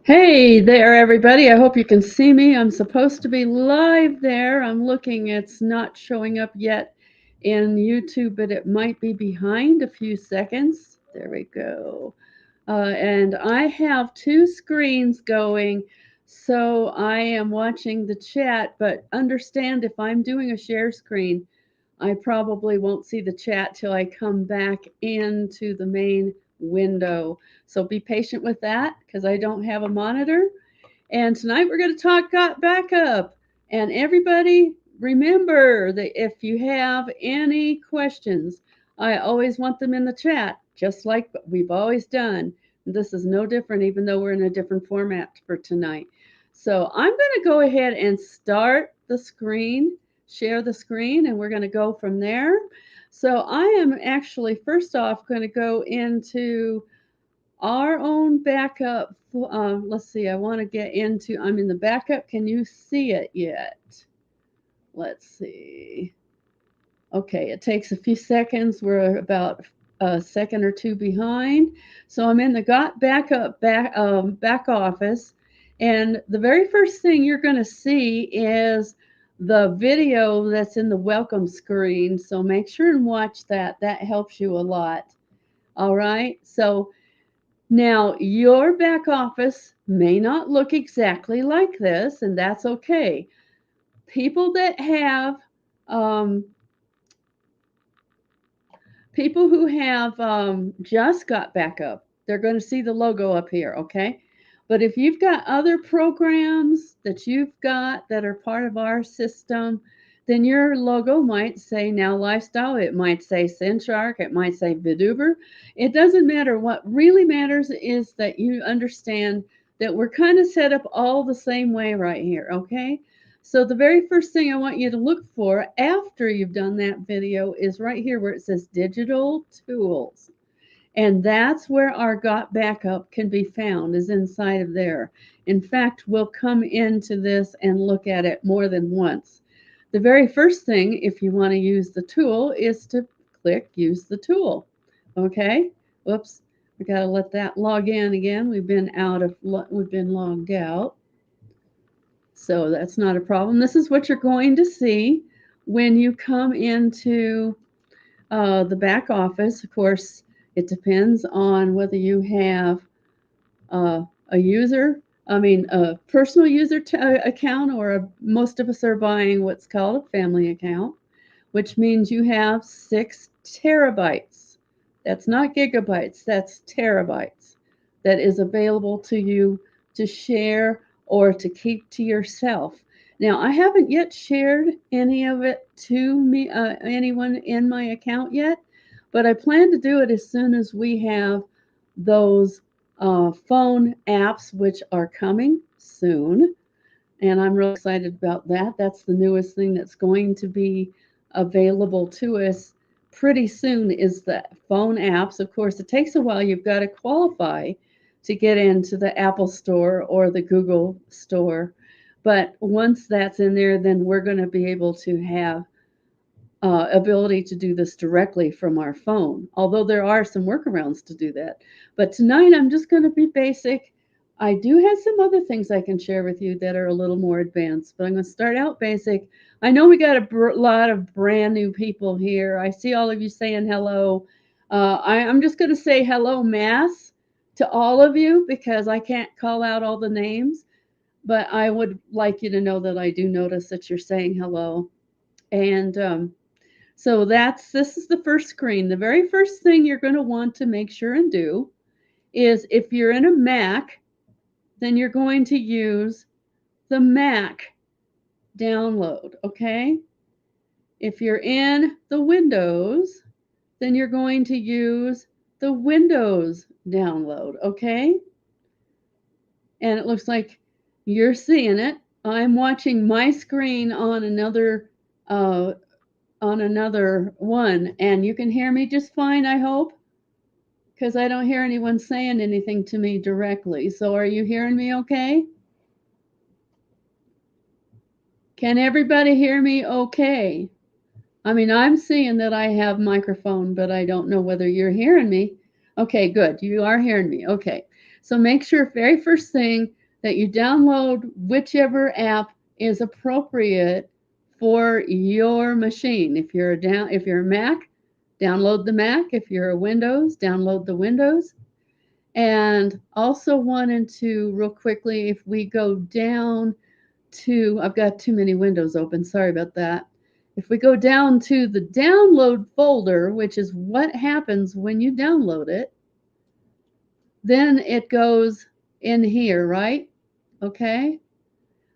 Hey there, everybody. I hope you can see me. I'm supposed to be live there. I'm looking, it's not showing up yet in YouTube, but it might be behind a few seconds. There we go. And I have two screens going, so I am watching the chat, but understand if I'm doing a share screen, I probably won't see the chat till I come back into the main window. So be patient with that because I don't have a monitor. And tonight we're going to talk Got Backup. And everybody, remember that if you have any questions, I always want them in the chat, just like we've always done. This is no different, even though we're in a different format for tonight. So I'm going to go ahead and start the screen, share the screen, and we're going to go from there. So I am actually, first off, going to go into our own backup. Let's see, I want to get into, I'm in the backup. Can you see it yet? Let's see. Okay, it takes a few seconds. We're about a second or two behind. So I'm in the GotBackup back office. And the very first thing you're going to see is the video that's in the welcome screen. So make sure and watch that. That helps you a lot. All right. So now, your back office may not look exactly like this, and that's okay. People that have, um, people who have just got backup, they're going to see the logo up here, okay? But if you've got other programs that you've got that are part of our system, then your logo might say Now Lifestyle, it might say Synshark, it might say Viduber. It doesn't matter. What really matters is that you understand that we're kind of set up all the same way right here, okay? So the very first thing I want you to look for after you've done that video is right here where it says Digital Tools. And that's where our Got Backup can be found, is inside of there. In fact, we'll come into this and look at it more than once. The very first thing, if you want to use the tool, is to click Use the Tool. Okay? Whoops. We got to let that log in again. We've been logged out. So that's not a problem. This is what you're going to see when you come into the back office. Of course, it depends on whether you have a user, a personal user account, or most of us are buying what's called a family account, which means you have 6 terabytes. That's not gigabytes, that's terabytes that is available to you to share or to keep to yourself. Now, I haven't yet shared any of it to me, anyone in my account yet, but I plan to do it as soon as we have those phone apps, which are coming soon. And I'm really excited about that. That's the newest thing that's going to be available to us pretty soon is the phone apps. Of course, it takes a while. You've got to qualify to get into the Apple Store or the Google Store. But once that's in there, then we're going to be able to have ability to do this directly from our phone, although there are some workarounds to do that. But tonight I'm just going to be basic. I do have some other things I can share with you that are a little more advanced, but I'm going to start out basic. I know we got a lot of brand new people here. I see all of you saying hello. I'm just going to say hello mass to all of you because I can't call out all the names, but I would like you to know that I do notice that you're saying hello. And so this is the first screen. The very first thing you're going to want to make sure and do is if you're in a Mac, then you're going to use the Mac download, okay? If you're in the Windows, then you're going to use the Windows download, okay? And it looks like you're seeing it. I'm watching my screen on another one, and you can hear me just fine, I hope, because I don't hear anyone saying anything to me directly. So are you hearing me okay? Can everybody hear me okay? I'm seeing that I have microphone, but I don't know whether you're hearing me. Okay, good. You are hearing me. Okay. So make sure very first thing that you download whichever app is appropriate for your machine. If you're a Mac, download the Mac. If you're a Windows, download the Windows. And also wanted to real quickly, if we go down to, I've got too many windows open, sorry about that. If we go down to the download folder, which is what happens when you download it, then it goes in here, right? Okay.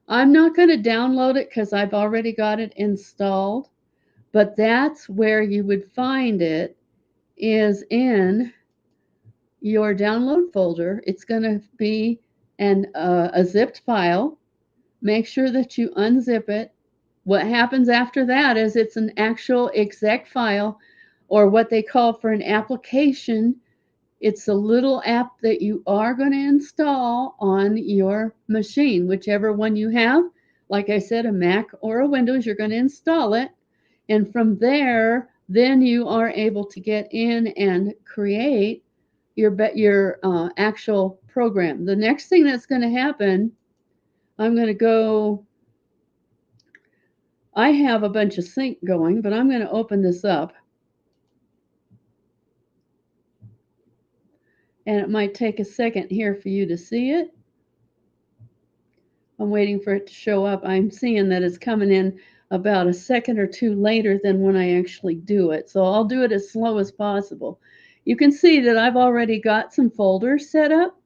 I'm not going to download it because I've already got it installed, but that's where you would find it, is in your download folder. It's going to be a zipped file. Make sure that you unzip it. What happens after that is it's an actual exec file, or what they call for an application. It's a little app that you are going to install on your machine, whichever one you have. Like I said, a Mac or a Windows, you're going to install it. And from there, then you are able to get in and create your actual program. The next thing that's going to happen, I'm going to go, I have a bunch of sync going, but I'm going to open this up. And it might take a second here for you to see it. I'm waiting for it to show up. I'm seeing that it's coming in about a second or two later than when I actually do it. So I'll do it as slow as possible. You can see that I've already got some folders set up.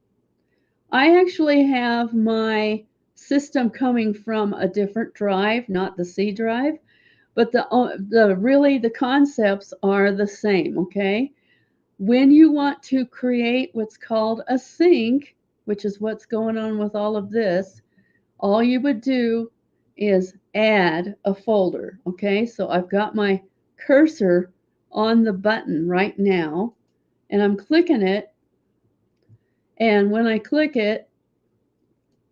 I actually have my system coming from a different drive, not the C drive, but the concepts are the same, okay? When you want to create what's called a sync, which is what's going on with all of this, all you would do is add a folder, okay? So I've got my cursor on the button right now, and I'm clicking it, and when I click it,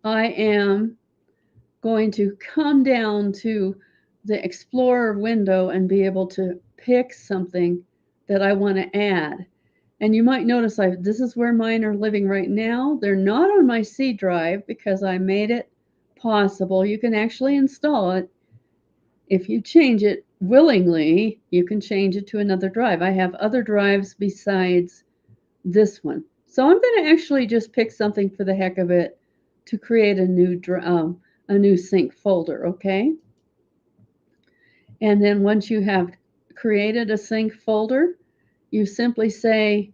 I am going to come down to the Explorer window and be able to pick something that I want to add. And you might notice this is where mine are living right now. They're not on my C drive because I made it possible. You can actually install it. If you change it willingly, you can change it to another drive. I have other drives besides this one. So I'm going to actually just pick something for the heck of it to create a new sync folder, okay? And then once you have created a sync folder, you simply say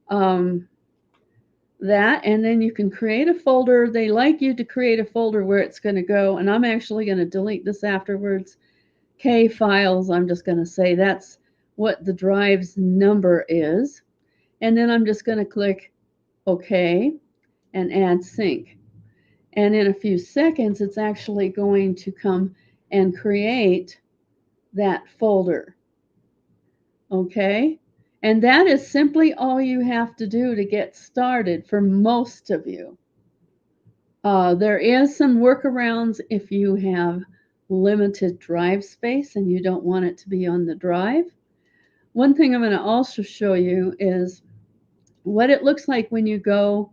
that, and then you can create a folder. They like you to create a folder where it's going to go, and I'm actually going to delete this afterwards. K files, I'm just going to say that's what the drive's number is. And then I'm just going to click OK and add sync. And in a few seconds, it's actually going to come and create that folder. Okay? And that is simply all you have to do to get started for most of you. There is some workarounds if you have limited drive space and you don't want it to be on the drive. One thing I'm going to also show you is what it looks like when you go.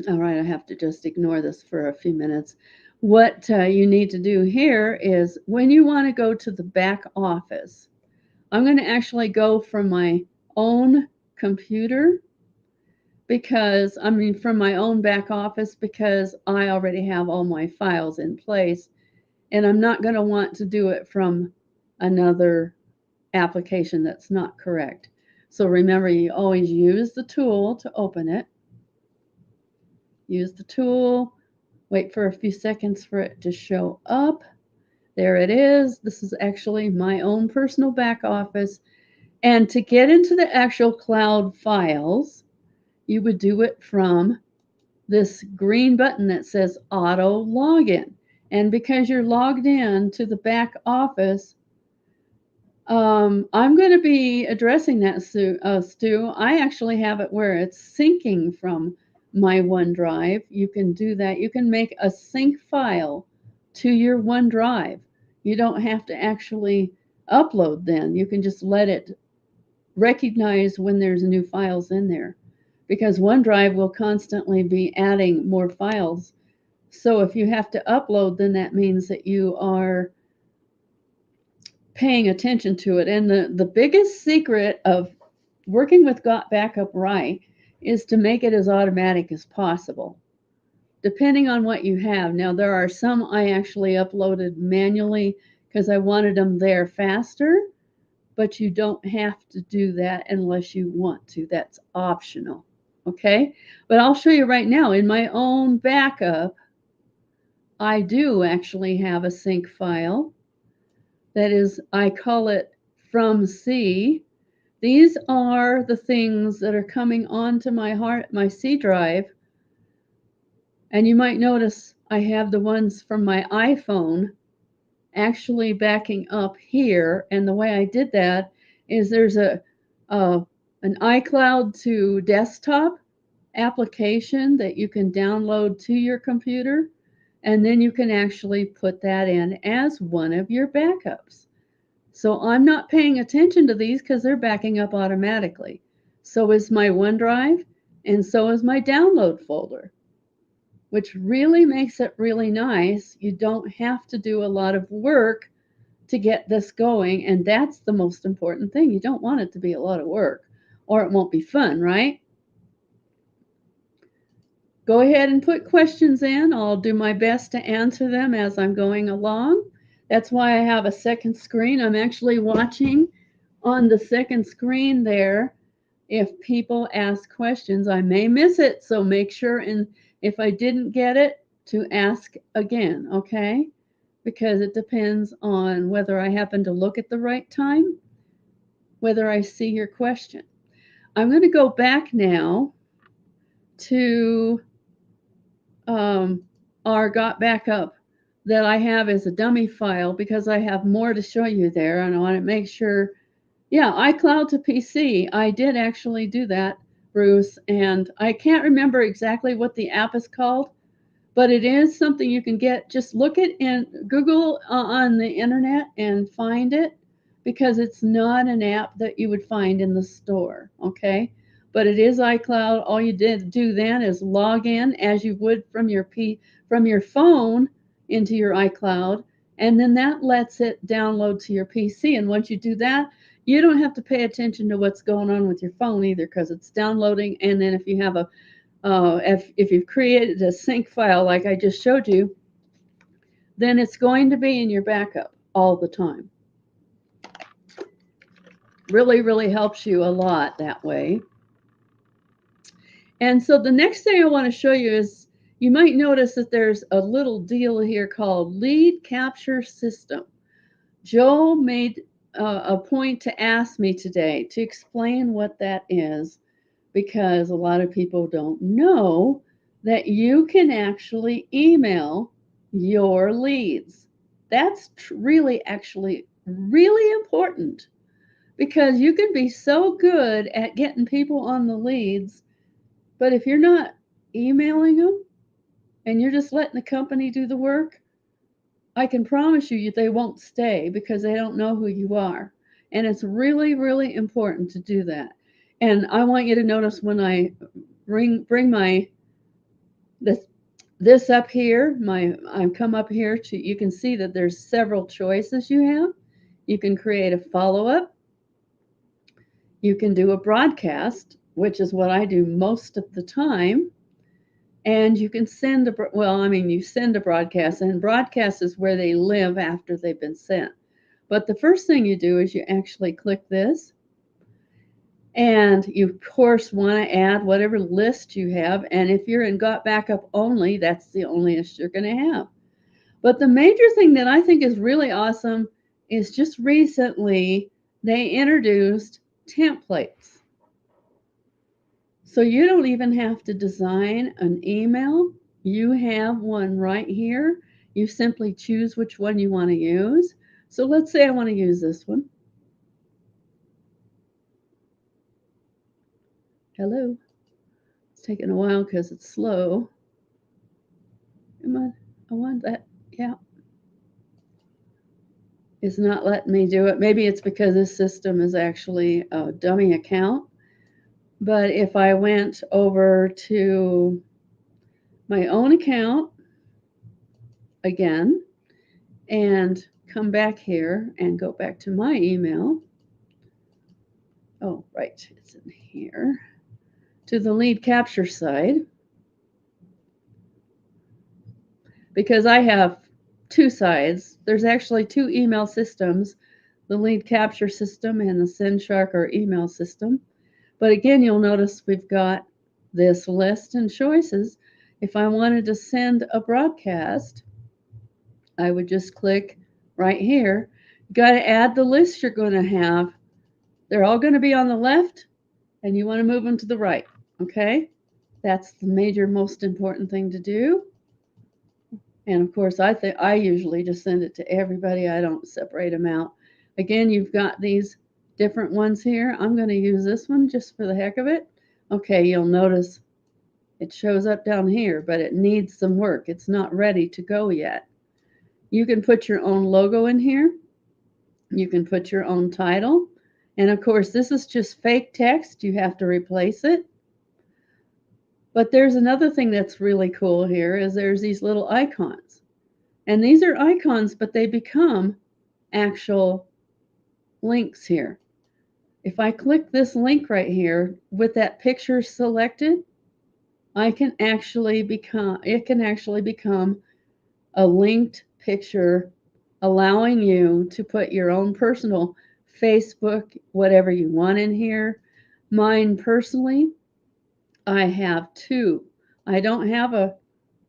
All right, I have to just ignore this for a few minutes. What you need to do here is when you want to go to the back office, I'm going to actually go from my own computer from my own back office, because I already have all my files in place, and I'm not going to want to do it from another application that's not correct. So remember, you always use the tool to open it. Use the tool, wait for a few seconds for it to show up. There it is. This is actually my own personal back office. And to get into the actual cloud files, you would do it from this green button that says auto login. And because you're logged in to the back office, I'm going to be addressing that, Stu. I actually have it where it's syncing from my OneDrive. You can do that. You can make a sync file to your OneDrive. You don't have to actually upload then. You can just let it recognize when there's new files in there. because OneDrive will constantly be adding more files. So if you have to upload, then that means that you are paying attention to it. And the biggest secret of working with GotBackup right is to make it as automatic as possible, depending on what you have. Now, there are some I actually uploaded manually because I wanted them there faster, but you don't have to do that unless you want to. That's optional. Okay? But I'll show you right now in my own backup, I do actually have a sync file that is, I call it from C. These are the things that are coming onto my C drive. And you might notice I have the ones from my iPhone actually backing up here. And the way I did that is there's an iCloud to desktop application that you can download to your computer. And then you can actually put that in as one of your backups. So I'm not paying attention to these because they're backing up automatically. So is my OneDrive, and so is my download folder, which really makes it really nice. You don't have to do a lot of work to get this going, and that's the most important thing. You don't want it to be a lot of work, or it won't be fun, right? Go ahead and put questions in. I'll do my best to answer them as I'm going along. That's why I have a second screen. I'm actually watching on the second screen there. If people ask questions, I may miss it, so make sure, and if I didn't get it, to ask again, okay? Because it depends on whether I happen to look at the right time, whether I see your question. I'm going to go back now to our GotBackup that I have as a dummy file because I have more to show you there, and I want to make sure. Yeah, iCloud to PC. I did actually do that, Bruce, and I can't remember exactly what the app is called, but it is something you can get. Just look it in Google on the internet and find it, because it's not an app that you would find in the store, okay? But it is iCloud. All you did do then is log in as you would from your phone into your iCloud, and then that lets it download to your PC. And once you do that, you don't have to pay attention to what's going on with your phone either, because it's downloading. And then if you have if you've created a sync file like I just showed you, then it's going to be in your backup all the time. Really, really helps you a lot that way. And so the next thing I want to show you is, you might notice that there's a little deal here called lead capture system. Joe made a point to ask me today to explain what that is, because a lot of people don't know that you can actually email your leads. That's really, actually, really important, because you can be so good at getting people on the leads, but if you're not emailing them and you're just letting the company do the work, I can promise you they won't stay because they don't know who you are. And it's really, really important to do that. And I want you to notice when I bring my this up here, I come up here to, you can see that there's several choices you have. You can create a follow-up. You can do a broadcast, which is what I do most of the time. And you can send you send a broadcast, and broadcast is where they live after they've been sent. But the first thing you do is you actually click this, and you of course want to add whatever list you have. And if you're in GotBackup only, that's the only list you're going to have. But the major thing that I think is really awesome is just recently they introduced templates. So you don't even have to design an email. You have one right here. You simply choose which one you want to use. So let's say I want to use this one. Hello. It's taking a while because it's slow. Come on. I want that. Yeah. It's not letting me do it. Maybe it's because this system is actually a dummy account. But if I went over to my own account again and come back here and go back to my email, oh, right, it's in here, to the lead capture side, because I have two sides. There's actually two email systems, the lead capture system and the SendShark or email system. But again, you'll notice we've got this list and choices. If I wanted to send a broadcast, I would just click right here. You got to add the list you're going to have. They're all going to be on the left, and you want to move them to the right. Okay? That's the major, most important thing to do. And of course, I usually just send it to everybody. I don't separate them out. Again, you've got these different ones here. I'm going to use this one just for the heck of it. Okay, you'll notice it shows up down here, but it needs some work. It's not ready to go yet. You can put your own logo in here. You can put your own title. And of course, this is just fake text. You have to replace it. But there's another thing that's really cool here is there's these little icons. And these are icons, but they become actual links here. If I click this link right here with that picture selected, it can actually become a linked picture, allowing you to put your own personal Facebook, whatever you want in here. Mine personally, I have two. I don't have a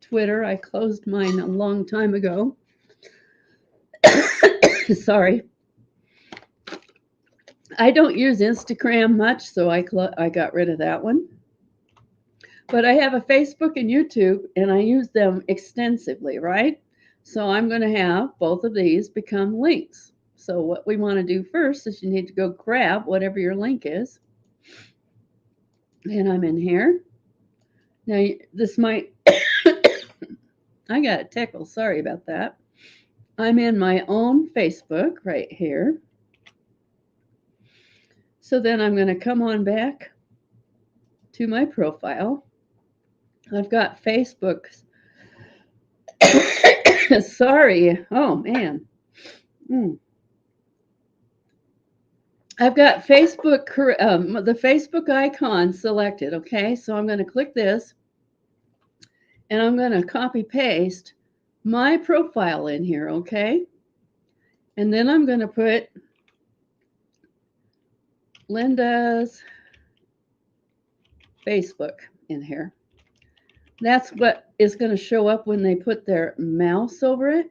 Twitter. I closed mine a long time ago. Sorry. I don't use Instagram much, so I got rid of that one. But I have a Facebook and YouTube, and I use them extensively, right? So I'm going to have both of these become links. So what we want to do first is you need to go grab whatever your link is. And I'm in here. Now, this might, I got a tickle. Sorry about that. I'm in my own Facebook right here. So then I'm going to come on back to my profile. I've got Facebook's. Sorry. Oh, man. I've got Facebook, the Facebook icon selected. Okay. So I'm going to click this and I'm going to copy paste my profile in here. Okay. And then I'm going to put Lynda's Facebook in here. That's what is going to show up when they put their mouse over it.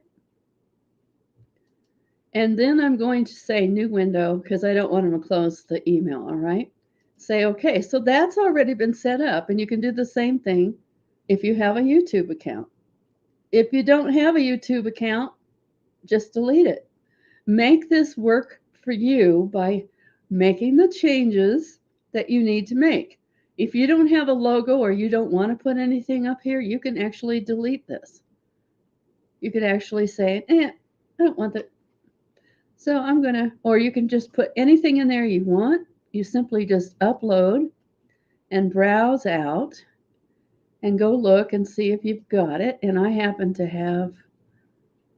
And then I'm going to say new window because I don't want them to close the email. All right. Say, okay, so that's already been set up. And you can do the same thing if you have a YouTube account. If you don't have a YouTube account, just delete it. Make this work for you by making the changes that you need to make. If you don't have a logo or you don't want to put anything up here, you can actually delete this. You could actually say, I don't want that. So I'm going to, or you can just put anything in there you want. You simply just upload and browse out and go look and see if you've got it. And I happen to have,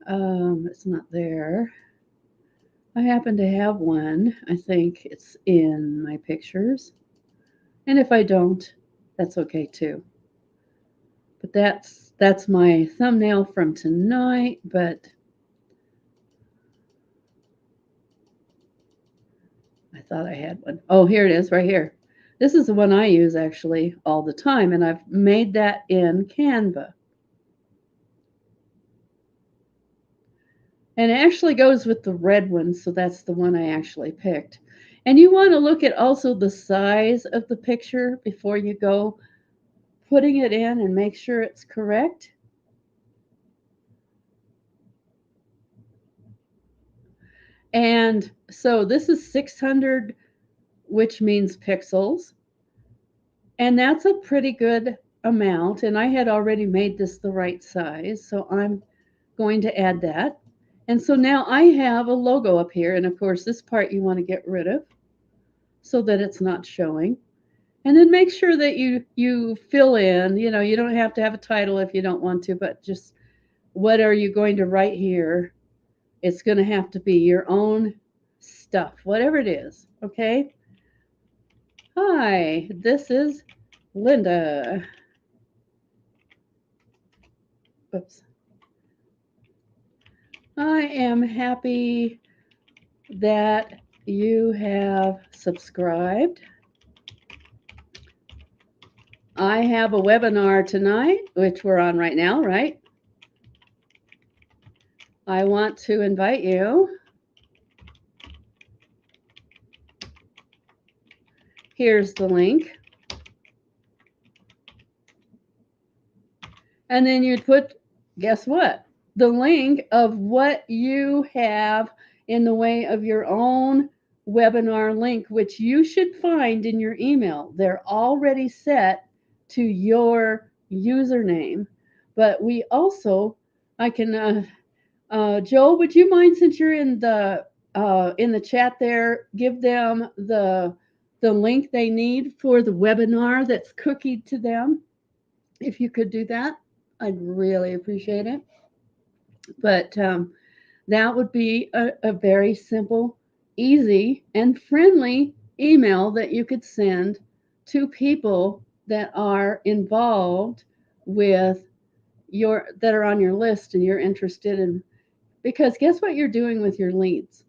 it's not there. I happen to have one. I think it's in my pictures. And if I don't, that's okay too. But that's my thumbnail from tonight, but I thought I had one. Oh, here it is right here. This is the one I use actually all the time, and I've made that in Canva. And it actually goes with the red one, so that's the one I actually picked. And you want to look at also the size of the picture before you go putting it in and make sure it's correct. And so this is 600, which means pixels. And that's a pretty good amount. And I had already made this the right size, so I'm going to add that. And so now I have a logo up here. And of course, this part you want to get rid of so that it's not showing. And then make sure that you fill in, you don't have to have a title if you don't want to, but just what are you going to write here? It's going to have to be your own stuff, whatever it is, okay? Hi, this is Lynda. Oops. I am happy that you have subscribed. I have a webinar tonight, which we're on right now, right? I want to invite you. Here's the link. And then you'd put, guess what? The link of what you have in the way of your own webinar link, which you should find in your email. They're already set to your username. But we also, I can, Joel, would you mind, since you're in the chat there, give them the link they need for the webinar that's cookied to them? If you could do that, I'd really appreciate it. But that would be a very simple, easy, and friendly email that you could send to people that are involved with that are on your list and you're interested in. Because guess what you're doing with your leads?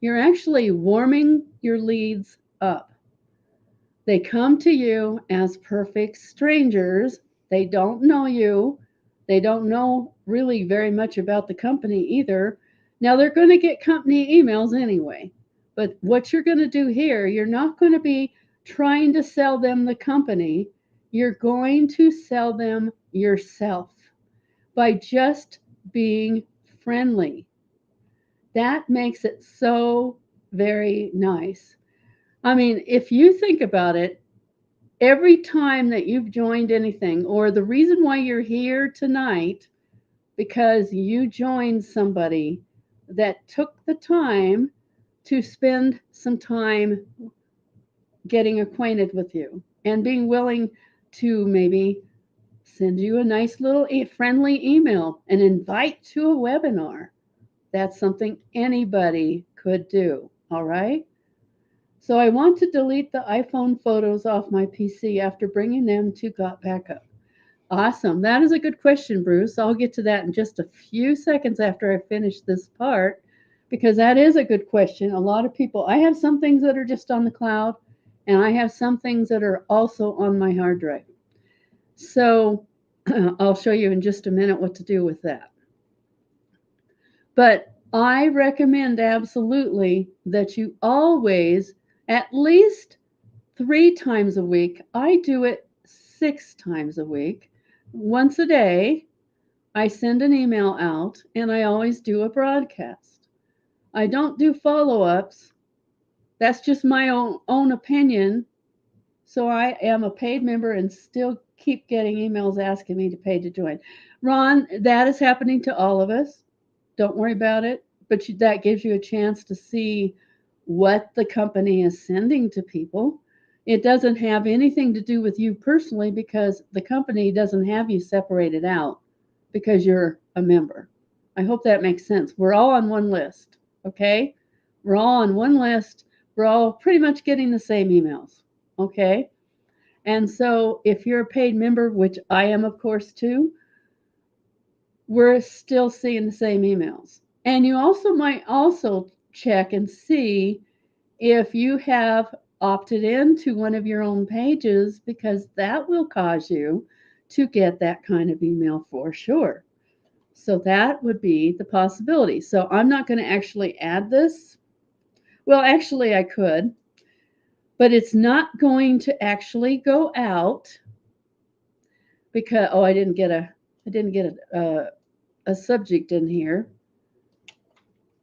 You're actually warming your leads up. They come to you as perfect strangers. They don't know you. They don't know really very much about the company either. Now, they're going to get company emails anyway. But what you're going to do here, you're not going to be trying to sell them the company. You're going to sell them yourself by just being friendly. That makes it so very nice. I mean, if you think about it, every time that you've joined anything, or the reason why you're here tonight, because you joined somebody that took the time to spend some time getting acquainted with you and being willing to maybe send you a nice little friendly email and invite to a webinar. That's something anybody could do, all right? So I want to delete the iPhone photos off my PC after bringing them to GotBackup. Awesome. That is a good question, Bruce. I'll get to that in just a few seconds after I finish this part, because that is a good question. A lot of people, I have some things that are just on the cloud, and I have some things that are also on my hard drive. So I'll show you in just a minute what to do with that. But I recommend absolutely that you always, at least 3 times a week. I do it 6 times a week. Once a day, I send an email out, and I always do a broadcast. I don't do follow-ups. That's just my own opinion. So I am a paid member and still keep getting emails asking me to pay to join. Ron, that is happening to all of us. Don't worry about it. But that gives you a chance to see what the company is sending to people. It doesn't have anything to do with you personally, because the company doesn't have you separated out because you're a member. I hope that makes sense. We're all on one list, okay? We're all on one list. We're all pretty much getting the same emails, okay? And so if you're a paid member, which I am, of course, too, we're still seeing the same emails. And you also might also check and see if you have opted into one of your own pages, because that will cause you to get that kind of email for sure. So that would be the possibility. So I'm not going to actually add this. Well, actually I could, but it's not going to actually go out because, oh, I didn't get a subject in here.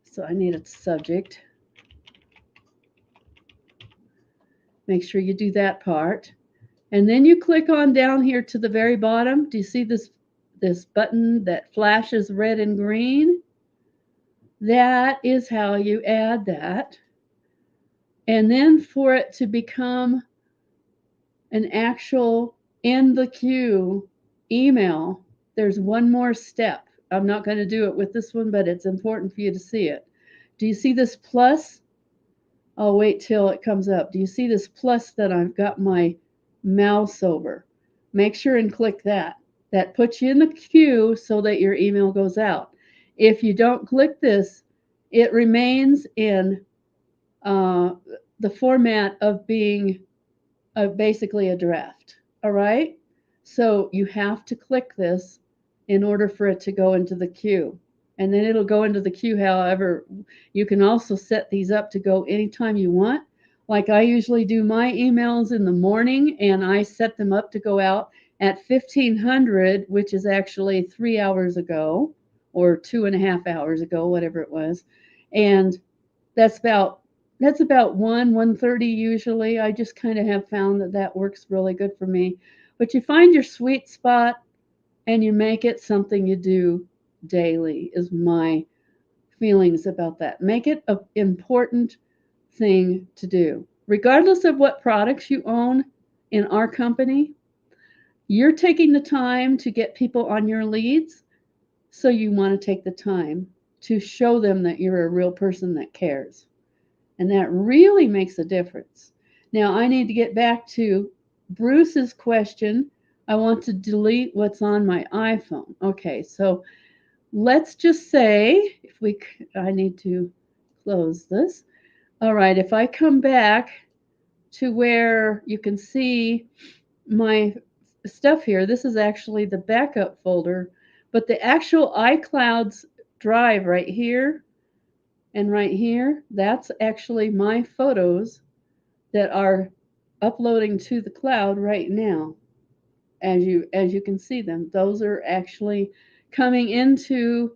So I need a subject. Make sure you do that part. And then you click on down here to the very bottom. Do you see this button that flashes red and green? That is how you add that. And then for it to become an actual in the queue email, there's one more step. I'm not going to do it with this one, but it's important for you to see it. Do you see this plus? I'll wait till it comes up. Do you see this plus that I've got my mouse over? Make sure and click that. That puts you in the queue so that your email goes out. If you don't click this, it remains in uh, the format of being basically a draft. All right. So you have to click this in order for it to go into the queue. And then it'll go into the queue. However, you can also set these up to go anytime you want. Like I usually do my emails in the morning and I set them up to go out at 1500, which is actually 3 hours ago or 2.5 hours ago, whatever it was. And that's about that's about 1:30 usually. I just kind of have found that that works really good for me. But you find your sweet spot and you make it something you do daily is my feelings about that. Make it an important thing to do. Regardless of what products you own in our company, you're taking the time to get people on your leads, so you want to take the time to show them that you're a real person that cares. And that really makes a difference. Now, I need to get back to Bruce's question. I want to delete what's on my iPhone. Okay, so let's just say I need to close this. All right, if I come back to where you can see my stuff here, this is actually the backup folder, but the actual iCloud's drive right here and right here, that's actually my photos that are uploading to the cloud right now. As you can see them, those are actually coming into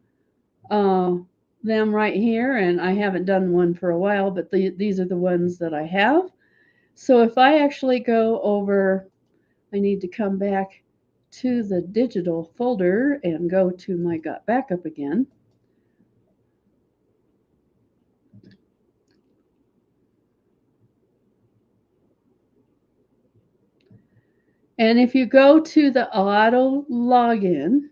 uh, them right here, and I haven't done one for a while, but these are the ones that I have. So if I actually go over, I need to come back to the digital folder and go to my GotBackup again. And if you go to the auto login,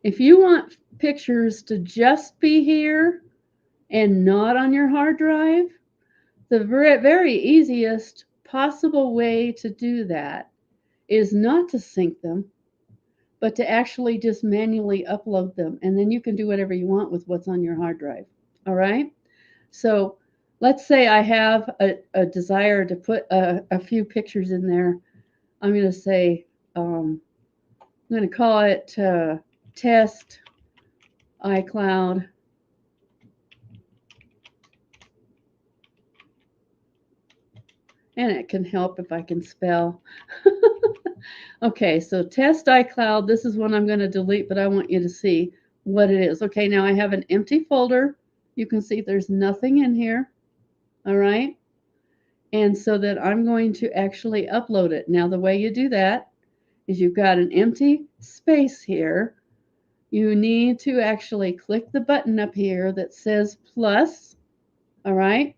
if you want pictures to just be here and not on your hard drive, the very easiest possible way to do that is not to sync them, but to actually just manually upload them. And then you can do whatever you want with what's on your hard drive. All right. So let's say I have a desire to put a few pictures in there. I'm going to say, I'm going to call it test iCloud. And it can help if I can spell. Okay, so test iCloud. This is one I'm going to delete, but I want you to see what it is. Okay, now I have an empty folder. You can see there's nothing in here. All right. And so that I'm going to actually upload it. Now, the way you do that is you've got an empty space here. You need to actually click the button up here that says plus. All right.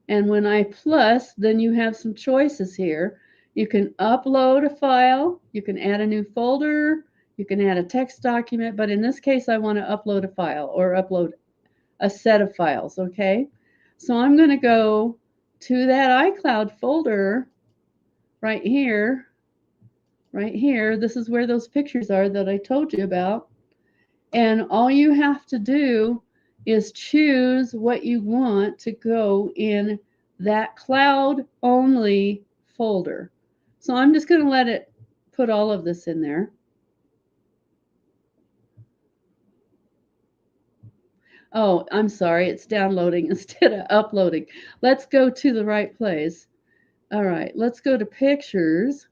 And when I plus, then you have some choices here. You can upload a file, you can add a new folder, you can add a text document, but in this case, I want to upload a file or upload a set of files, okay? So I'm going to go to that iCloud folder right here, right here. This is where those pictures are that I told you about. And all you have to do is choose what you want to go in that cloud only folder. So I'm just going to let it put all of this in there. Oh, I'm sorry, it's downloading instead of uploading. Let's go to the right place. All right, let's go to pictures.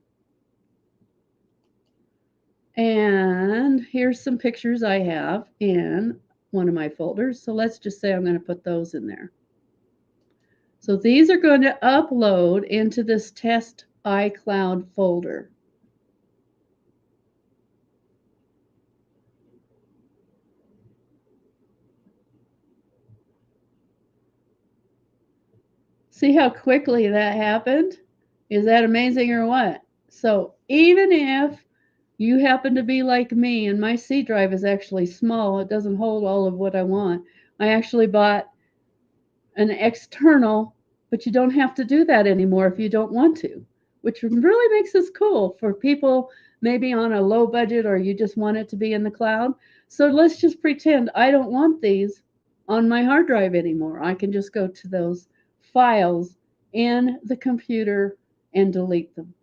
And here's some pictures I have in one of my folders. So let's just say I'm going to put those in there. So these are going to upload into this test iCloud folder. See how quickly that happened? Is that amazing or what? So even if you happen to be like me and my C drive is actually small, it doesn't hold all of what I want. I actually bought an external, but you don't have to do that anymore if you don't want to, which really makes this cool for people maybe on a low budget or you just want it to be in the cloud. So let's just pretend I don't want these on my hard drive anymore. I can just go to those files in the computer and delete them.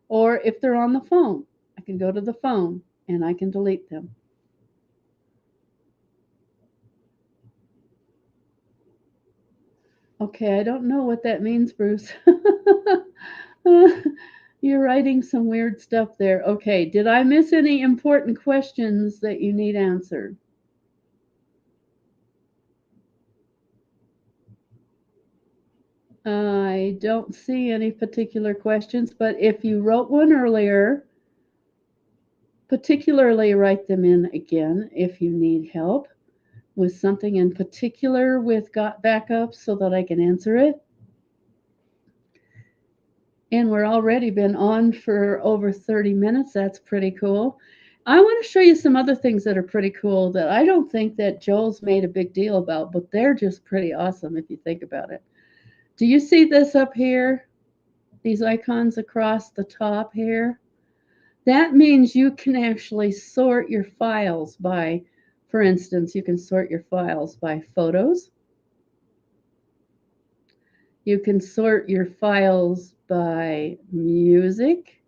Or if they're on the phone, I can go to the phone and I can delete them. Okay, I don't know what that means, Bruce. You're writing some weird stuff there. Okay, did I miss any important questions that you need answered? I don't see any particular questions, but if you wrote one earlier, particularly write them in again if you need help with something in particular with GotBackup so that I can answer it. And we're already been on for over 30 minutes. That's pretty cool. I want to show you some other things that are pretty cool that I don't think that Joel's made a big deal about, but they're just pretty awesome if you think about it. Do you see this up here? These icons across the top here? That means you can actually sort your files by, for instance, you can sort your files by photos. You can sort your files by music.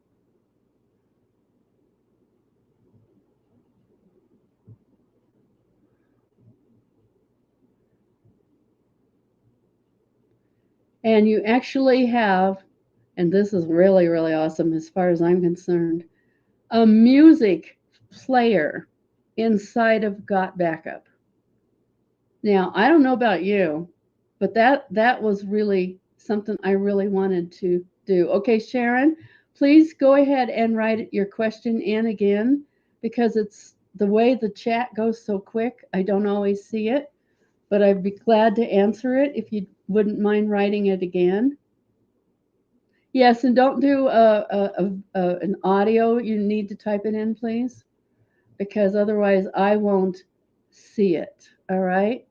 And you actually have, and this is really, really awesome as far as I'm concerned, a music player inside of GotBackup. Now, I don't know about you, but that was really something I really wanted to do. Okay, Sharon, please go ahead and write your question in again because it's the way the chat goes so quick. I don't always see it, but I'd be glad to answer it if you wouldn't mind writing it again. Yes, and don't do an audio. You need to type it in, please, because otherwise I won't see it. All right?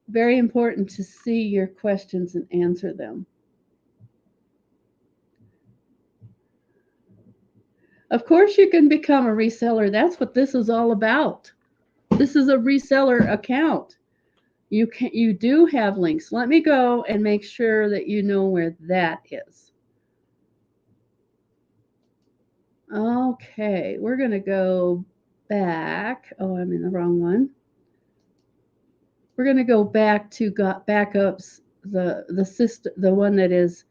Very important to see your questions and answer them. Of course, you can become a reseller. That's what this is all about. This is a reseller account. You do have links. Let me go and make sure that you know where that is. Okay, we're going to go back. Oh, I'm in the wrong one. We're going to go back to backups, the system, the one that is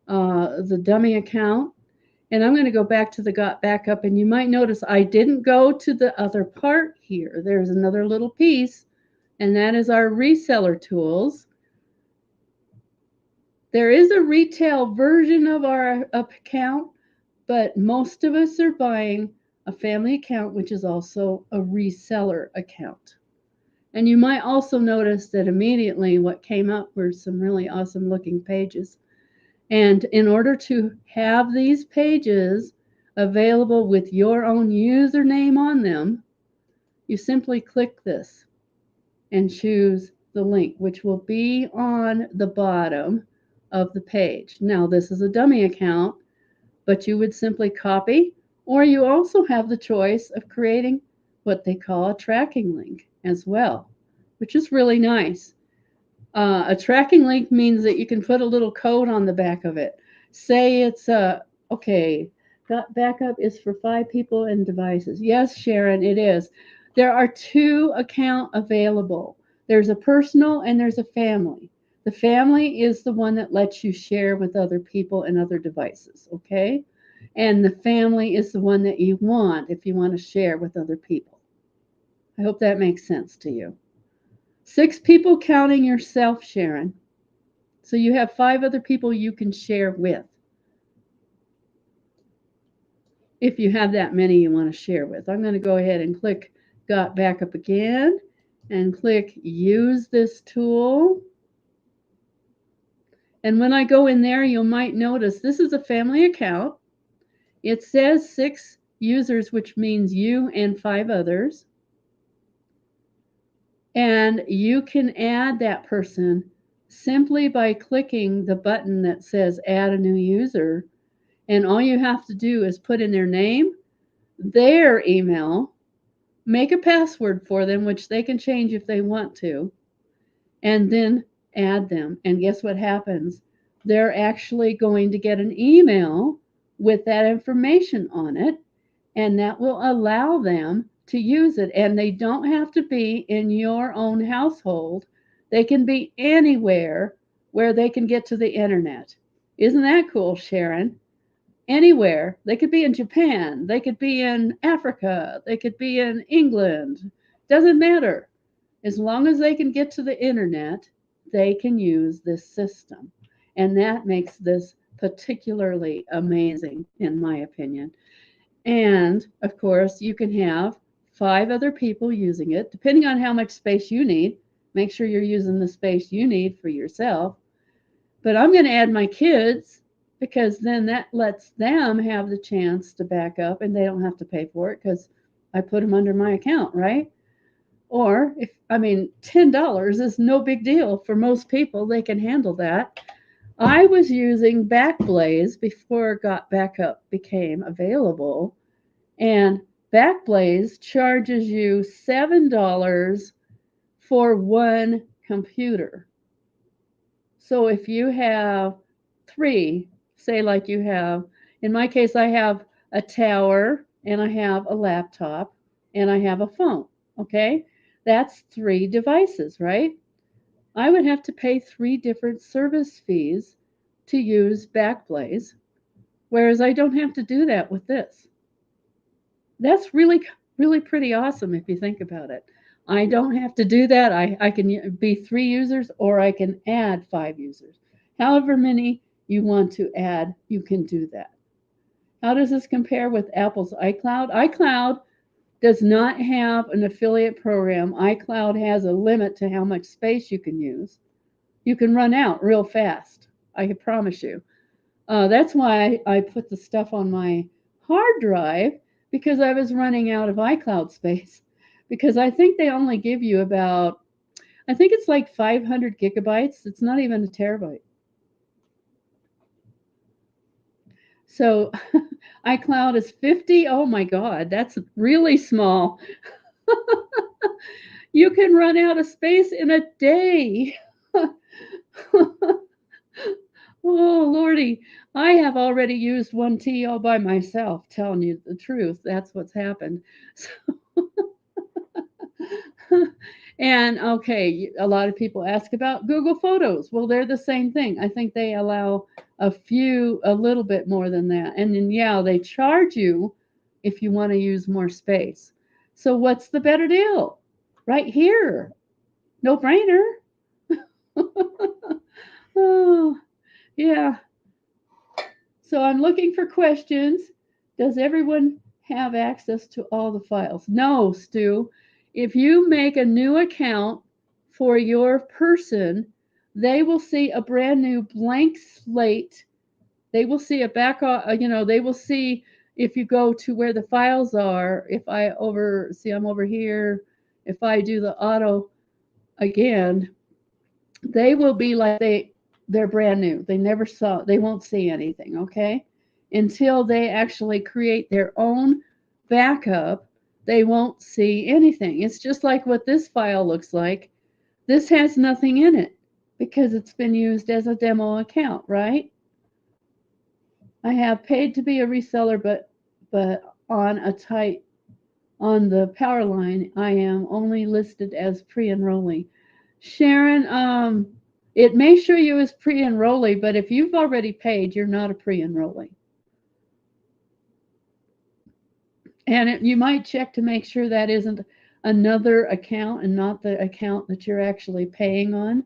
the dummy account. And I'm going to go back to the GotBackup. And you might notice I didn't go to the other part here. There's another little piece, and that is our reseller tools. There is a retail version of our account, but most of us are buying a family account, which is also a reseller account. And you might also notice that immediately what came up were some really awesome looking pages. And in order to have these pages available with your own username on them, you simply click this and choose the link, which will be on the bottom of the page. Now, this is a dummy account, but you would simply copy, or you also have the choice of creating what they call a tracking link as well, which is really nice. A tracking link means that you can put a little code on the back of it. Say it's okay, GotBackup is for 5 people and devices. Yes, Sharon, it is. There are 2 account available. There's a personal and there's a family. The family is the one that lets you share with other people and other devices, okay? And the family is the one that you want if you want to share with other people. I hope that makes sense to you. 6 people counting yourself, Sharon. So you have 5 other people you can share with. If you have that many you want to share with. I'm going to go ahead and click GotBackup again and click Use this tool. And when I go in there, you might notice this is a family account. It says 6 users, which means you and 5 others. And you can add that person simply by clicking the button that says add a new user. And all you have to do is put in their name, their email, make a password for them, which they can change if they want to, and then add them. And guess what happens? They're actually going to get an email with that information on it, and that will allow them to use it. And they don't have to be in your own household. They can be anywhere where they can get to the internet. Isn't that cool, Sharon? Anywhere. They could be in Japan, they could be in Africa, they could be in England. Doesn't matter. As long as they can get to the internet, they can use this system. And that makes this particularly amazing, in my opinion. And of course, you can have 5 other people using it, depending on how much space you need. Make sure you're using the space you need for yourself. But I'm going to add my kids because then that lets them have the chance to back up and they don't have to pay for it because I put them under my account, right? Or if I mean $10 is no big deal for most people, they can handle that. I was using Backblaze before GotBackup became available, and Backblaze charges you $7 for one computer. So if you have 3, say like you have, in my case, I have a tower and I have a laptop and I have a phone. Okay. That's 3 devices, right? I would have to pay 3 different service fees to use Backblaze, whereas I don't have to do that with this. That's really pretty awesome if you think about it. I don't have to do that. I can be 3 users or I can add 5 users. However many you want to add, you can do that. How does this compare with Apple's iCloud? iCloud does not have an affiliate program. iCloud has a limit to how much space you can use. You can run out real fast, I can promise you. That's why I put the stuff on my hard drive because I was running out of iCloud space. Because I think they only give you about, I think it's like 500 gigabytes. It's not even a terabyte. So iCloud is 50. Oh my God, that's really small. You can run out of space in a day. Oh, Lordy, I have already used 1T all by myself, telling you the truth. That's what's happened. So, and okay, a lot of people ask about Google Photos. Well, they're the same thing. I think they allow a little bit more than that. And then, yeah, they charge you if you want to use more space. So, what's the better deal? Right here. No brainer. Oh, yeah. So I'm looking for questions. Does everyone have access to all the files? No, Stu. If you make a new account for your person, they will see a brand new blank slate. They will see a they will see if you go to where the files are. If I'm over here, if I do the auto again, they will be like they're brand new. They won't see anything, okay? Until they actually create their own backup, they won't see anything. It's just like what this file looks like. This has nothing in it because it's been used as a demo account, right? I have paid to be a reseller, but on the power line, I am only listed as pre-enrollee. Sharon, it may show you as pre-enrollee, but if you've already paid, you're not a pre-enrollee. And you might check to make sure that isn't another account and not the account that you're actually paying on,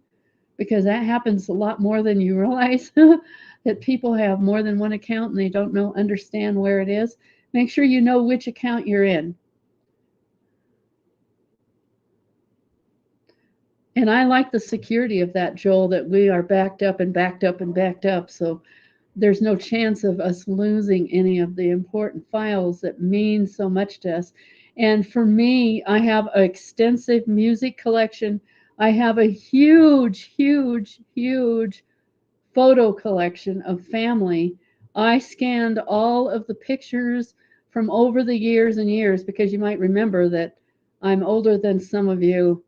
because that happens a lot more than you realize. That people have more than one account and they don't understand where it is. Make sure you know which account you're in. And I like the security of that, Joel, that we are backed up and backed up and backed up. So there's no chance of us losing any of the important files that mean so much to us. And for me, I have an extensive music collection. I have a huge, huge, huge photo collection of family. I scanned all of the pictures from over the years and years because you might remember that I'm older than some of you.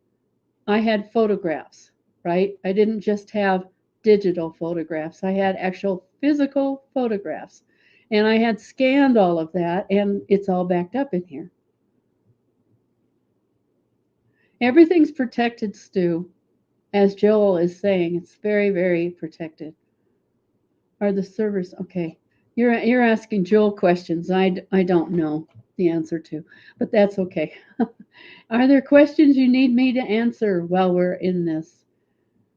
I had photographs, right? I didn't just have digital photographs. I had actual physical photographs. And I had scanned all of that, and it's all backed up in here. Everything's protected, Stu. As Joel is saying, it's very, very protected. Are the servers okay? You're asking Joel questions I don't know the answer to, but that's okay. Are there questions you need me to answer while we're in this?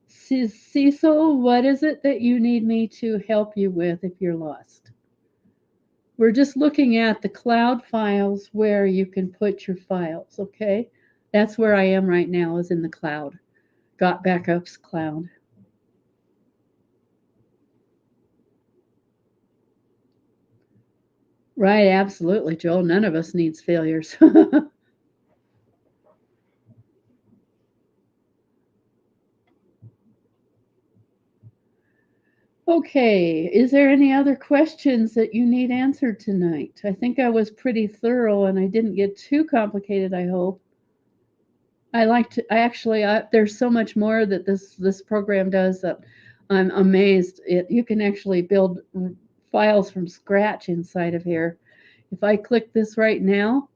Cecil, what is it that you need me to help you with if you're lost? We're just looking at the cloud files where you can put your files, okay? That's where I am right now, is in the cloud. GotBackup's cloud. Right, absolutely, Joel. None of us needs failures. Okay, is there any other questions that you need answered tonight? I think I was pretty thorough and I didn't get too complicated, I hope. I actually, there's so much more that this program does that I'm amazed. You can actually build files from scratch inside of here. If I click this right now,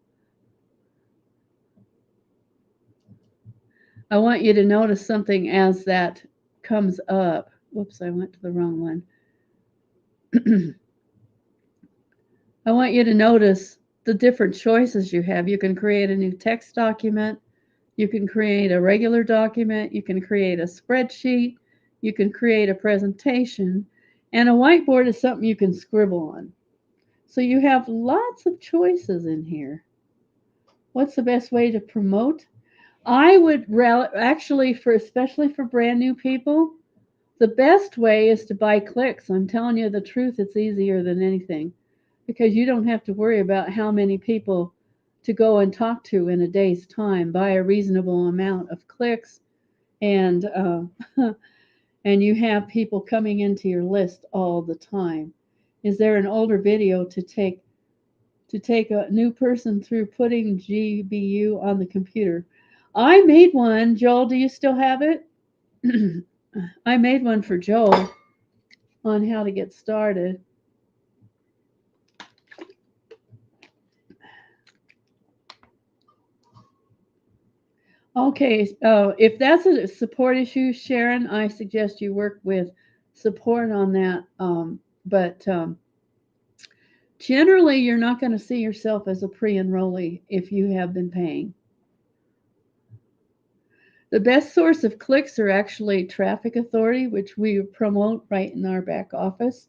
I want you to notice something as that comes up. Whoops, I went to the wrong one. I want you to notice the different choices you have. You can create a new text document. You can create a regular document. You can create a spreadsheet. You can create a presentation. And a whiteboard is something you can scribble on. So you have lots of choices in here. What's the best way to promote? I would actually, for especially for brand new people, the best way is to buy clicks. I'm telling you the truth, it's easier than anything because you don't have to worry about how many people to go and talk to in a day's time. Buy a reasonable amount of clicks, and and you have people coming into your list all the time. Is there an older video to take a new person through putting GBU on the computer? I made one. Joel, do you still have it? I made one for Joel on how to get started. Okay, if that's a support issue, Sharon, I suggest you work with support on that. But generally, you're not going to see yourself as a pre-enrollee if you have been paying. The best source of clicks are actually Traffic Authority, which we promote right in our back office.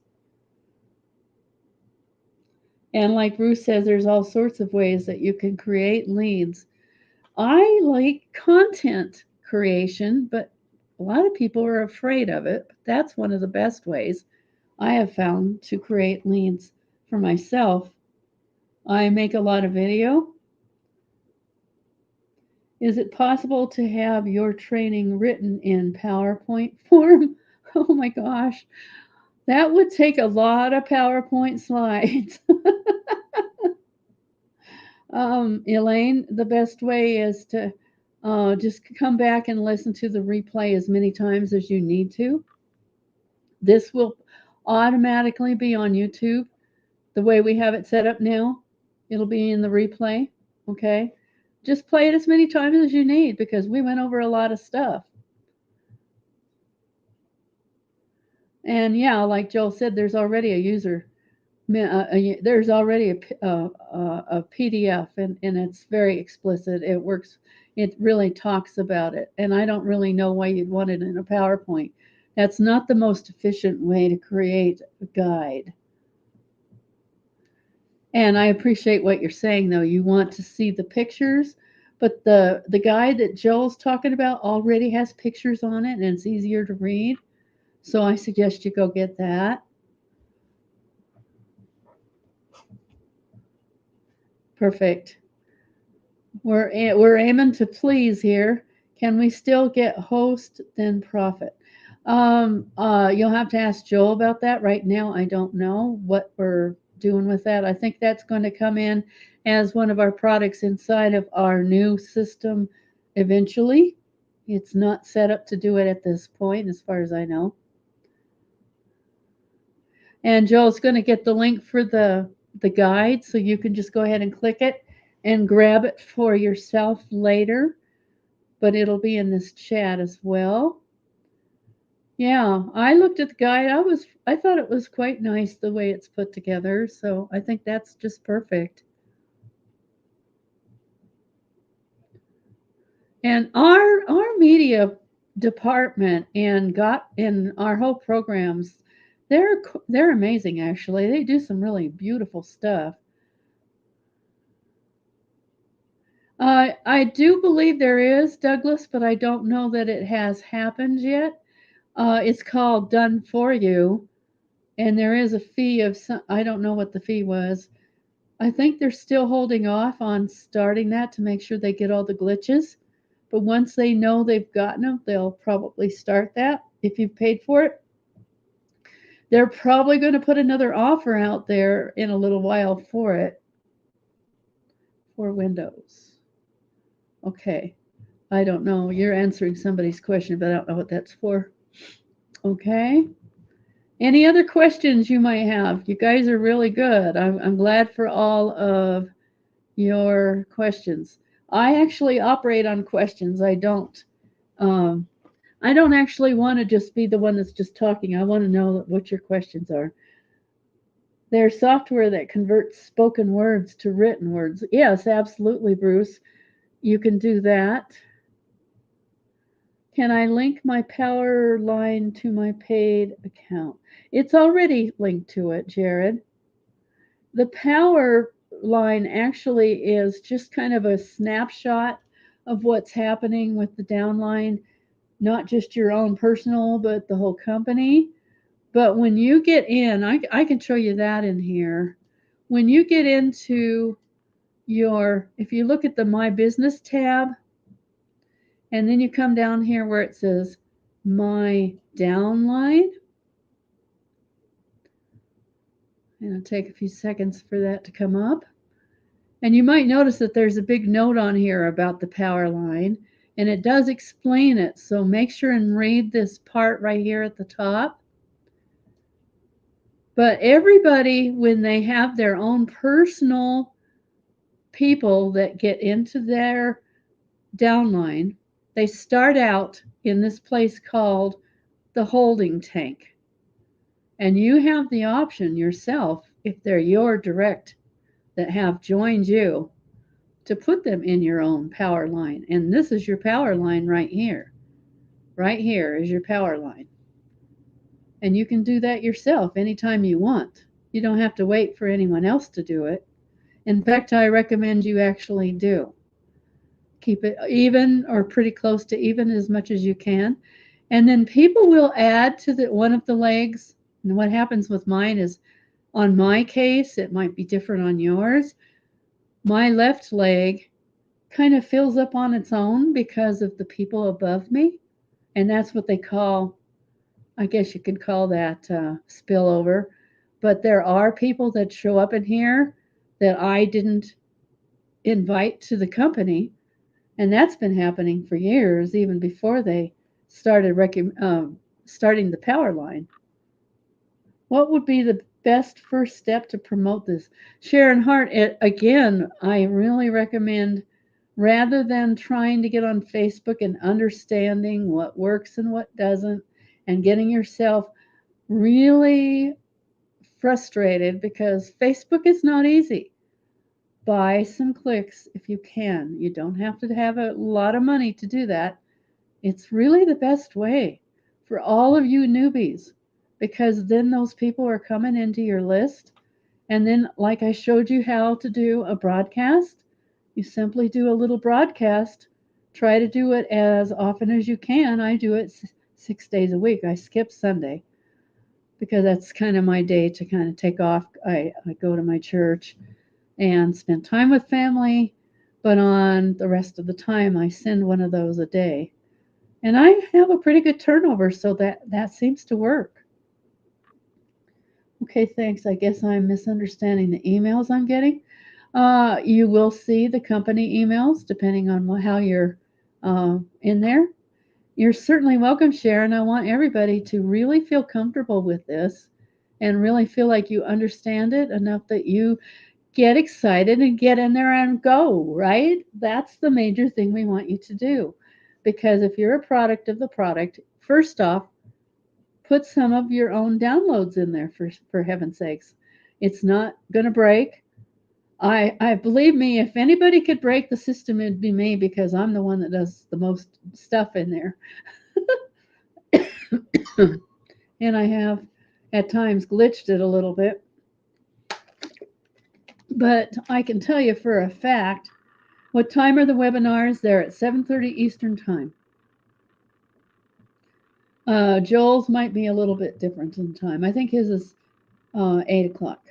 And like Bruce says, there's all sorts of ways that you can create leads. I like content creation, but a lot of people are afraid of it. That's one of the best ways I have found to create leads for myself. I make a lot of video. Is it possible to have your training written in PowerPoint form? Oh my gosh, that would take a lot of PowerPoint slides. Elaine, the best way is to just come back and listen to the replay as many times as you need to. This will automatically be on YouTube the way we have it set up now. It'll be in the replay. Okay. Just play it as many times as you need because we went over a lot of stuff. And yeah, like Joel said, there's already a user. There's already a PDF, and it's very explicit. It works. It really talks about it. And I don't really know why you'd want it in a PowerPoint. That's not the most efficient way to create a guide. And I appreciate what you're saying, though. You want to see the pictures, But the guide that Joel's talking about already has pictures on it and it's easier to read. So I suggest you go get that. Perfect. We're aiming to please here. Can we still get host then profit? You'll have to ask Joel about that. Right now, I don't know what we're doing with that. I think that's going to come in as one of our products inside of our new system eventually. It's not set up to do it at this point, as far as I know. And Joel's going to get the link for the guide, so you can just go ahead and click it and grab it for yourself later. But it'll be in this chat as well. Yeah, I looked at the guide. I thought it was quite nice the way it's put together, so I think that's just perfect. And our media department and our whole programs, they're amazing actually. They do some really beautiful stuff. I do believe there is, Douglas, but I don't know that it has happened yet. It's called Done For You, and there is a fee of some, I don't know what the fee was. I think they're still holding off on starting that to make sure they get all the glitches. But once they know they've gotten them, they'll probably start that if you've paid for it. They're probably going to put another offer out there in a little while for it for Windows. Okay. I don't know. You're answering somebody's question, but I don't know what that's for. Okay. Any other questions you might have? You guys are really good. I'm glad for all of your questions. I actually operate on questions. Um, I don't actually want to just be the one that's just talking. I want to know what your questions are. There's software that converts spoken words to written words. Yes, absolutely, Bruce. You can do that. Can I link my power line to my paid account? It's already linked to it, Jared. The power line actually is just kind of a snapshot of what's happening with the downline, not just your own personal, but the whole company. But when you get in, I can show you that in here. When you get into if you look at the My Business tab, and then you come down here where it says My Downline, and it'll take a few seconds for that to come up. And you might notice that there's a big note on here about the power line, and it does explain it. So make sure and read this part right here at the top. But everybody, when they have their own personal people that get into their downline, they start out in this place called the holding tank. And you have the option yourself, if they're your direct that have joined you, to put them in your own power line. And this is your power line right here. Right here is your power line. And you can do that yourself anytime you want. You don't have to wait for anyone else to do it. In fact, I recommend you actually do. Keep it even or pretty close to even as much as you can. And then people will add to one of the legs. And what happens with mine is, on my case, it might be different on yours. My left leg kind of fills up on its own because of the people above me. And that's what they call, I guess you could call that spillover. But there are people that show up in here that I didn't invite to the company. And that's been happening for years, even before they started starting the power line. What would be the best first step to promote this? Sharon Hart, again, I really recommend, rather than trying to get on Facebook and understanding what works and what doesn't, and getting yourself really frustrated, because Facebook is not easy. Buy some clicks if you can. You don't have to have a lot of money to do that. It's really the best way for all of you newbies, because then those people are coming into your list. And then, like I showed you how to do a broadcast, You simply do a little broadcast. Try to do it as often as you can. I do it 6 days a week. I skip Sunday because that's kind of my day to kind of take off. I go to my church and spend time with family, but on the rest of the time, I send one of those a day. And I have a pretty good turnover, so that seems to work. Okay, thanks. I guess I'm misunderstanding the emails I'm getting. You will see the company emails depending on how you're in there. You're certainly welcome, Sharon. I want everybody to really feel comfortable with this and really feel like you understand it enough that you get excited and get in there and go, right? That's the major thing we want you to do. Because if you're a product of the product, first off, put some of your own downloads in there for heaven's sakes. It's not going to break. I believe me, if anybody could break the system, it'd be me because I'm the one that does the most stuff in there. And I have at times glitched it a little bit. But I can tell you for a fact, what time are the webinars? They're at 7:30 Eastern Time. Joel's might be a little bit different in time. I think his is 8 o'clock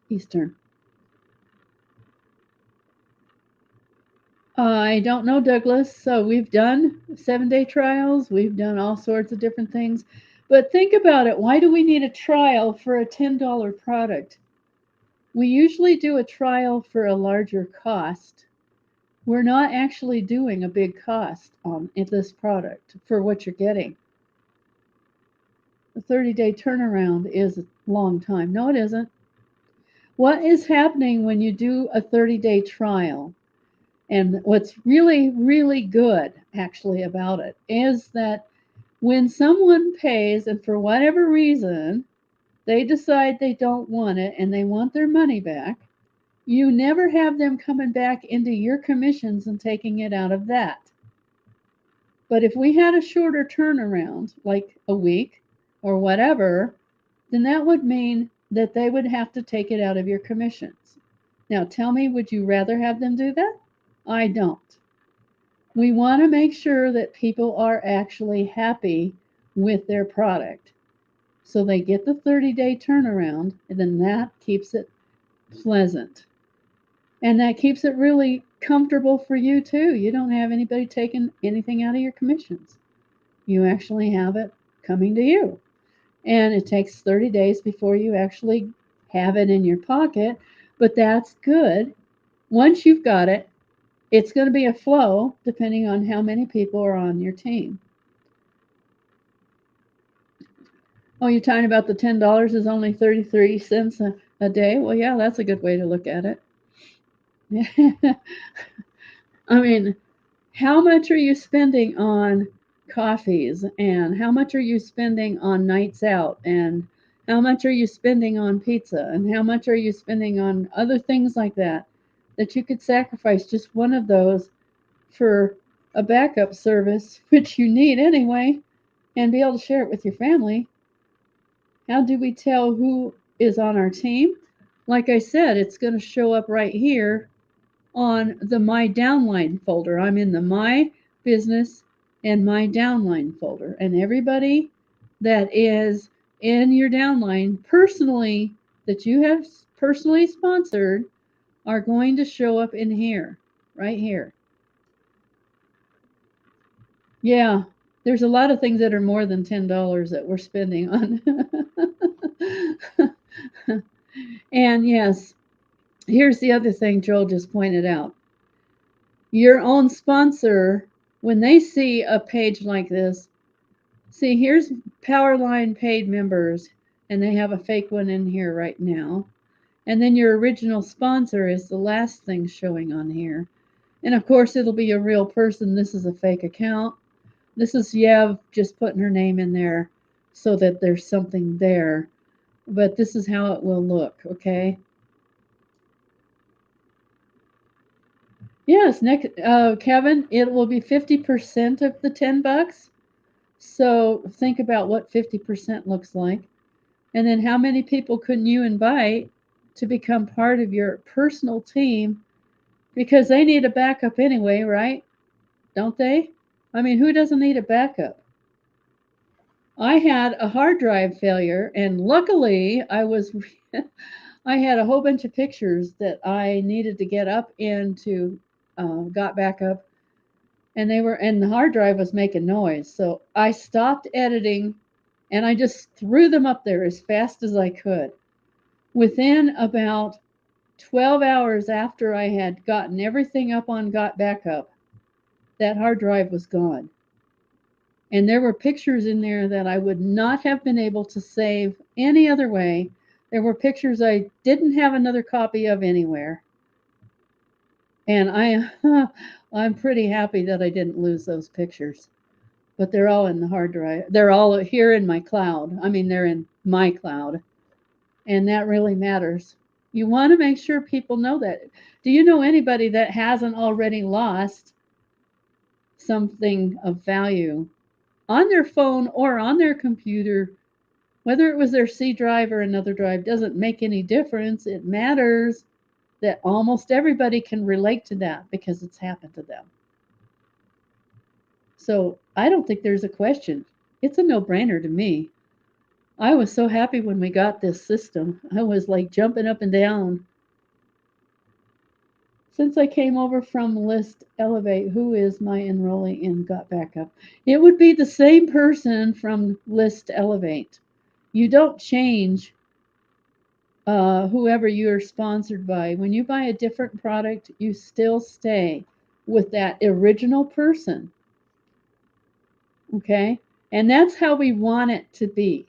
Eastern. I don't know, Douglas. So we've done 7-day trials. We've done all sorts of different things. But think about it. Why do we need a trial for a $10 product? We usually do a trial for a larger cost. We're not actually doing a big cost on this product for what you're getting. A 30-day turnaround is a long time. No, it isn't. What is happening when you do a 30-day trial? And what's really, really good actually about it is that when someone pays and for whatever reason they decide they don't want it and they want their money back, you never have them coming back into your commissions and taking it out of that. But if we had a shorter turnaround, like a week or whatever, then that would mean that they would have to take it out of your commissions. Now, tell me, would you rather have them do that? I don't. We want to make sure that people are actually happy with their product. So they get the 30-day turnaround, and then that keeps it pleasant. And that keeps it really comfortable for you too. You don't have anybody taking anything out of your commissions. You actually have it coming to you. And it takes 30 days before you actually have it in your pocket, but that's good. Once you've got it, it's going to be a flow depending on how many people are on your team. Oh, you're talking about the $10 is only 33 cents a day? Well, yeah, that's a good way to look at it. I mean, how much are you spending on coffees and how much are you spending on nights out and how much are you spending on pizza and how much are you spending on other things like that you could sacrifice just one of those for a backup service, which you need anyway, and be able to share it with your family. How do we tell who is on our team? Like I said, it's going to show up right here on the My Downline folder. I'm in the My Business and My Downline folder. And everybody that is in your downline personally, that you have personally sponsored, are going to show up in here, right here. Yeah, there's a lot of things that are more than $10 that we're spending on. And yes, here's the other thing Joel just pointed out. Your own sponsor, when they see a page like this, see, here's Powerline paid members, and they have a fake one in here right now. And then your original sponsor is the last thing showing on here. And of course, it'll be a real person. This is a fake account. This is Yev just putting her name in there so that there's something there. But this is how it will look, okay? Yes, next, Kevin, it will be 50% of the $10. So think about what 50% looks like. And then how many people can you invite to become part of your personal team because they need a backup anyway, right? Don't they? I mean, who doesn't need a backup? I had a hard drive failure, and luckily I was I had a whole bunch of pictures that I needed to get up into GotBackup, and the hard drive was making noise. So I stopped editing, and I just threw them up there as fast as I could. Within about 12 hours after I had gotten everything up on GotBackup, that hard drive was gone. And there were pictures in there that I would not have been able to save any other way. There were pictures I didn't have another copy of anywhere. And I'm pretty happy that I didn't lose those pictures. But they're all in the hard drive. They're all here in my cloud. I mean, they're in my cloud. And that really matters. You want to make sure people know that. Do you know anybody that hasn't already lost something of value on their phone or on their computer? Whether it was their C drive or another drive doesn't make any difference. It matters that almost everybody can relate to that because it's happened to them. So I don't think there's a question. It's a no brainer to me. I was so happy when we got this system. I was like jumping up and down. Since I came over from List Elevate, who is my enrollee in GotBackup? It would be the same person from List Elevate. You don't change whoever you're sponsored by. When you buy a different product, you still stay with that original person. Okay? And that's how we want it to be.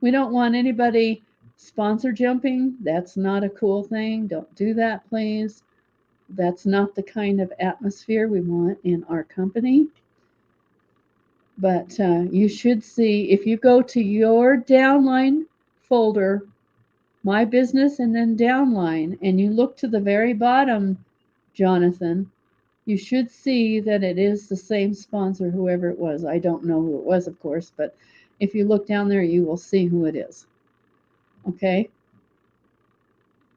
We don't want anybody sponsor jumping. That's not a cool thing. Don't do that, please. That's not the kind of atmosphere we want in our company. But you should see, if you go to your downline folder, my business, and then downline, and you look to the very bottom, Jonathan, you should see that it is the same sponsor, whoever it was. I don't know who it was, of course, but if you look down there, you will see who it is. Okay?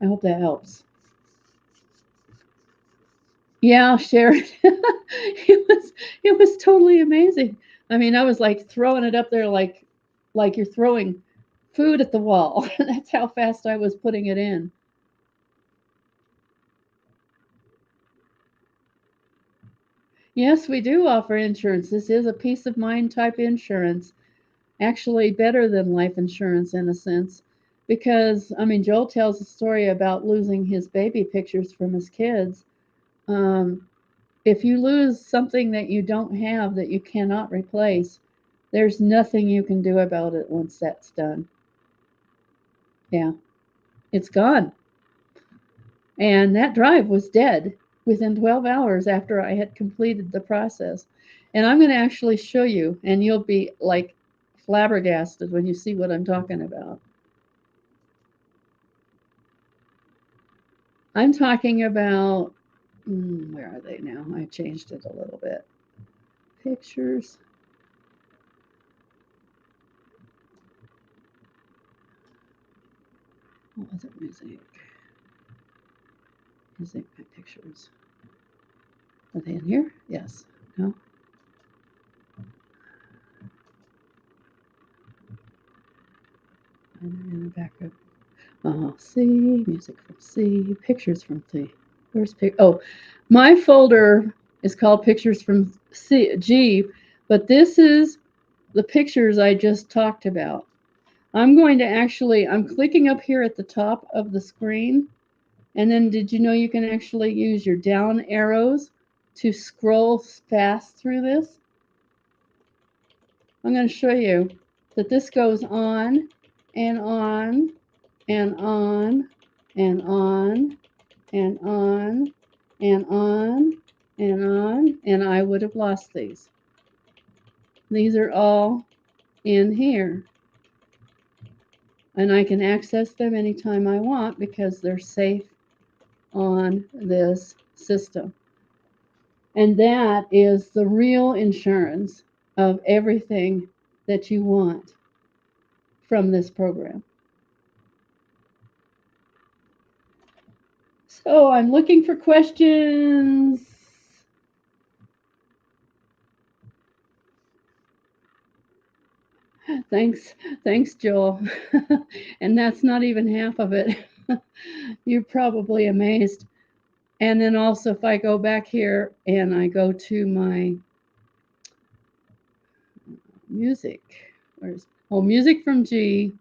I hope that helps. Yeah, share it. It was totally amazing. I mean, I was like throwing it up there like you're throwing food at the wall. That's how fast I was putting it in. Yes, we do offer insurance. This is a peace of mind type insurance. Actually better than life insurance in a sense. Because I mean Joel tells a story about losing his baby pictures from his kids. Um, if you lose something that you don't have that you cannot replace, there's nothing you can do about it once that's done. Yeah, it's gone. And that drive was dead within 12 hours after I had completed the process. And I'm going to actually show you, and you'll be like flabbergasted when you see what I'm talking about. I'm talking about, where are they now? I changed it a little bit. Pictures. What was it? Music. Music, my pictures. Are they in here? Yes. No? And in the backup. C, music from C, pictures from C. Where's oh, my folder is called Pictures from G, but this is the pictures I just talked about. I'm going to I'm clicking up here at the top of the screen. And then did you know you can actually use your down arrows to scroll fast through this? I'm going to show you that this goes on and on and on and on and on and on and on, and I would have lost these. These are all in here. And I can access them anytime I want because they're safe on this system. And that is the real insurance of everything that you want from this program. So I'm looking for questions. Thanks, thanks, Joel. And that's not even half of it. You're probably amazed. And then also, if I go back here and I go to my music, music from G,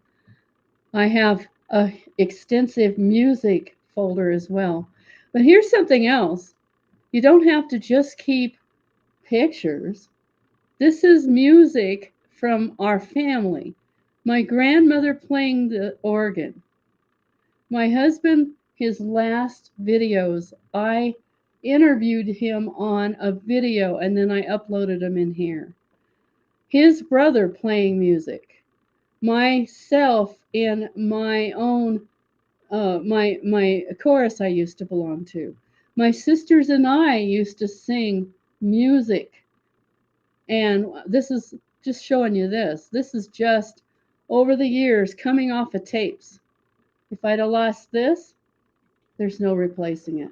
I have a extensive music folder as well. But here's something else. You don't have to just keep pictures. This is music from our family. My grandmother playing the organ. My husband, his last videos, I interviewed him on a video and then I uploaded them in here. His brother playing music. Myself in my own my chorus I used to belong to. My sisters and I used to sing music. And this is just showing you this. This is just over the years coming off of tapes. If I'd have lost this, there's no replacing it.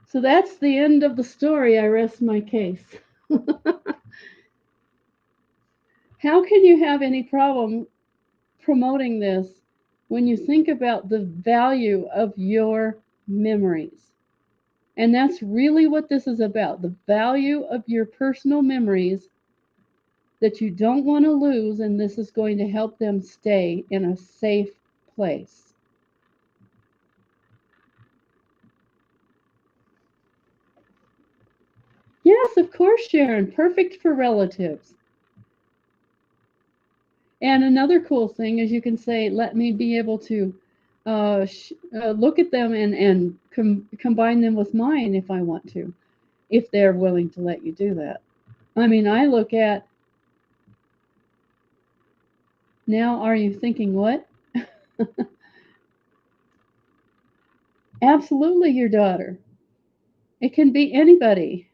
So that's the end of the story. I rest my case. How can you have any problem promoting this when you think about the value of your memories? And that's really what this is about, the value of your personal memories that you don't want to lose, and this is going to help them stay in a safe place. Yes, of course, Sharon. Perfect for relatives. And another cool thing is you can say, let me be able to look at them and combine them with mine if I want to, if they're willing to let you do that. I mean, I look at, now are you thinking what? Absolutely your daughter. It can be anybody.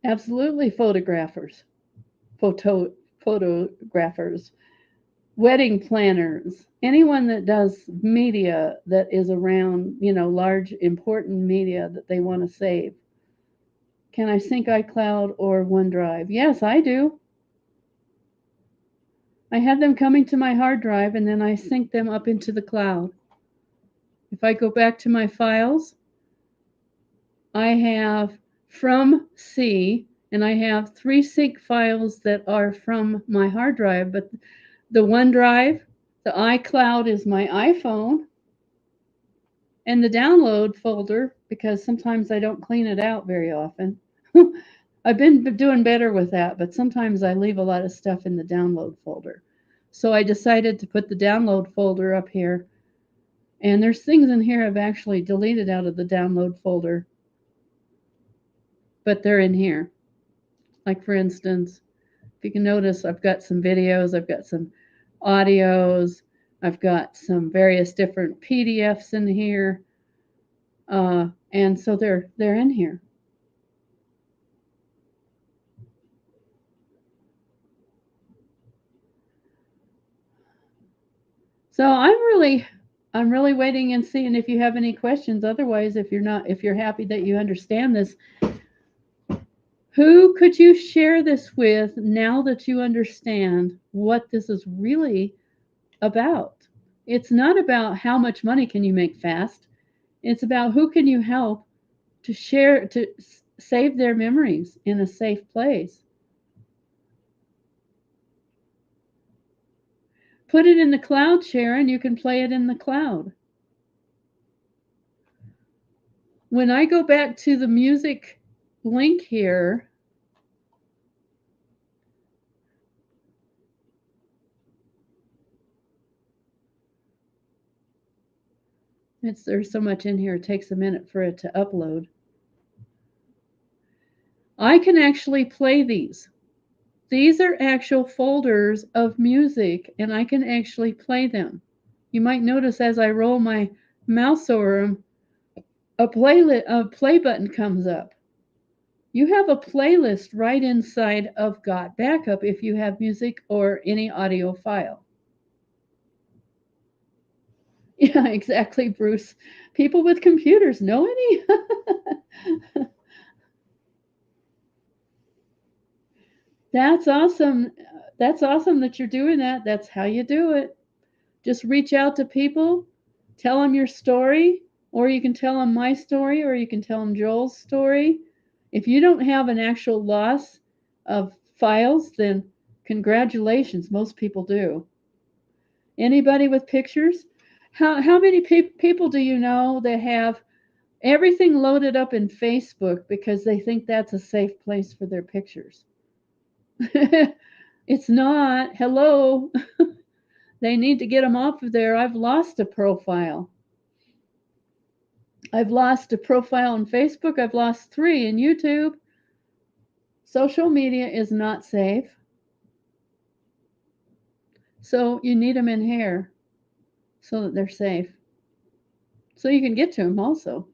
Absolutely photographers. Photographers, wedding planners, anyone that does media that is around, large important media that they want to save. Can I sync iCloud or OneDrive? Yes, I do. I have them coming to my hard drive and then I sync them up into the cloud. If I go back to my files, I have from C and I have 3 sync files that are from my hard drive, but the OneDrive, the iCloud is my iPhone, and the download folder, because sometimes I don't clean it out very often. I've been doing better with that, but sometimes I leave a lot of stuff in the download folder. So I decided to put the download folder up here. And there's things in here I've actually deleted out of the download folder, but they're in here. Like, for instance, if you can notice, I've got some videos, I've got some audios, I've got some various different PDFs in here. And so they're in here. So I'm really waiting and seeing if you have any questions. Otherwise, if you're happy that you understand this, who could you share this with now that you understand what this is really about? It's not about how much money can you make fast. It's about who can you help to share to save their memories in a safe place. Put it in the cloud, Sharon. You can play it in the cloud. When I go back to the music link here, there's so much in here, it takes a minute for it to upload. I can actually play these. These are actual folders of music, and I can actually play them. You might notice as I roll my mouse over them, a play button comes up. You have a playlist right inside of GotBackup if you have music or any audio file. Yeah, exactly, Bruce. People with computers know any? That's awesome. That's awesome that you're doing that. That's how you do it. Just reach out to people, tell them your story, or you can tell them my story, or you can tell them Joel's story. If you don't have an actual loss of files, then congratulations, most people do. Anybody with pictures? How many people do you know that have everything loaded up in Facebook because they think that's a safe place for their pictures? It's not. Hello. They need to get them off of there. I've lost a profile. I've lost a profile on Facebook. I've lost 3 in YouTube. Social media is not safe. So you need them in here so that they're safe. So you can get to them also.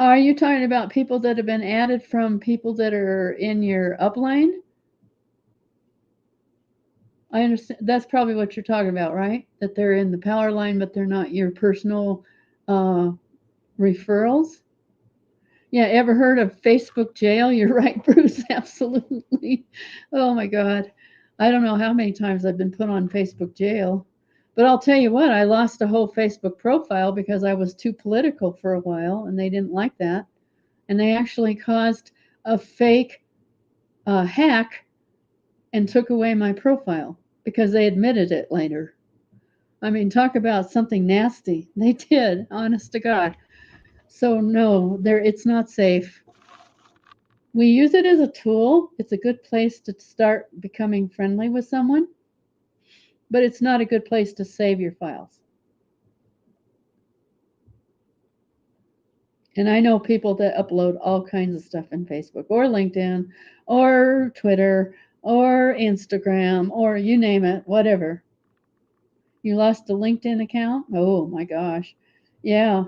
Are you talking about people that have been added from people that are in your upline? I understand. That's probably what you're talking about, right? That they're in the power line, but they're not your personal uh, referrals. Yeah, ever heard of Facebook jail? You're right, Bruce. Absolutely. Oh my God. I don't know how many times I've been put on Facebook jail. But I'll tell you what, I lost a whole Facebook profile because I was too political for a while and they didn't like that. And they actually caused a fake hack and took away my profile because they admitted it later. I mean, talk about something nasty. They did, honest to God. So no, there it's not safe. We use it as a tool. It's a good place to start becoming friendly with someone, but it's not a good place to save your files. And I know people that upload all kinds of stuff in Facebook or LinkedIn or Twitter or Instagram or you name it, whatever. You lost a LinkedIn account? Oh my gosh. Yeah,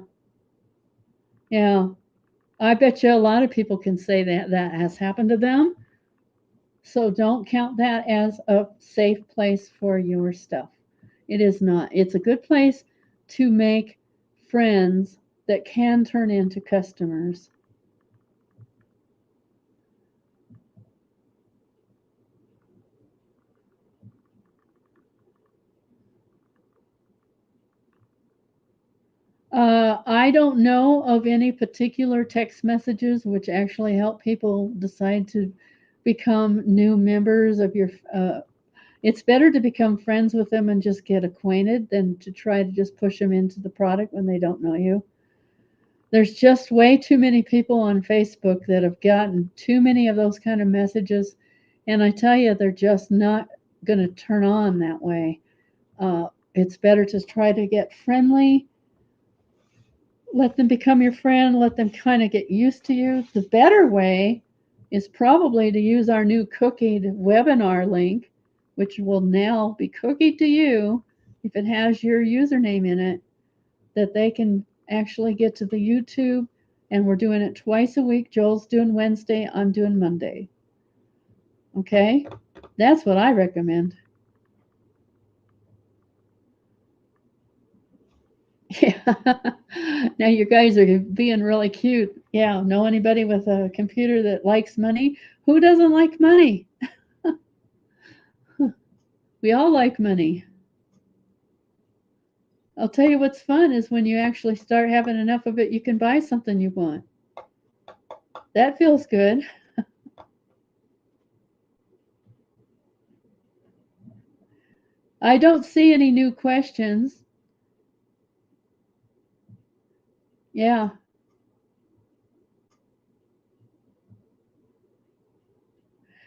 yeah. I bet you a lot of people can say that that has happened to them. So don't count that as a safe place for your stuff. It is not. It's a good place to make friends that can turn into customers. I don't know of any particular text messages which actually help people decide to become new members of your. It's better to become friends with them and just get acquainted than to try to just push them into the product when they don't know you. There's just way too many people on Facebook that have gotten too many of those kind of messages, and I tell you, they're just not going to turn on that way. It's better to try to get friendly, let them become your friend, let them kind of get used to you. The better way is probably to use our new cookied webinar link, which will now be cookied to you if it has your username in it, that they can actually get to the YouTube. And we're doing it twice a week. Joel's doing Wednesday, I'm doing Monday. Okay? That's what I recommend. Yeah. Now you guys are being really cute. Yeah. Know anybody with a computer that likes money? Who doesn't like money? We all like money. I'll tell you what's fun is when you actually start having enough of it, you can buy something you want. That feels good. I don't see any new questions. Yeah.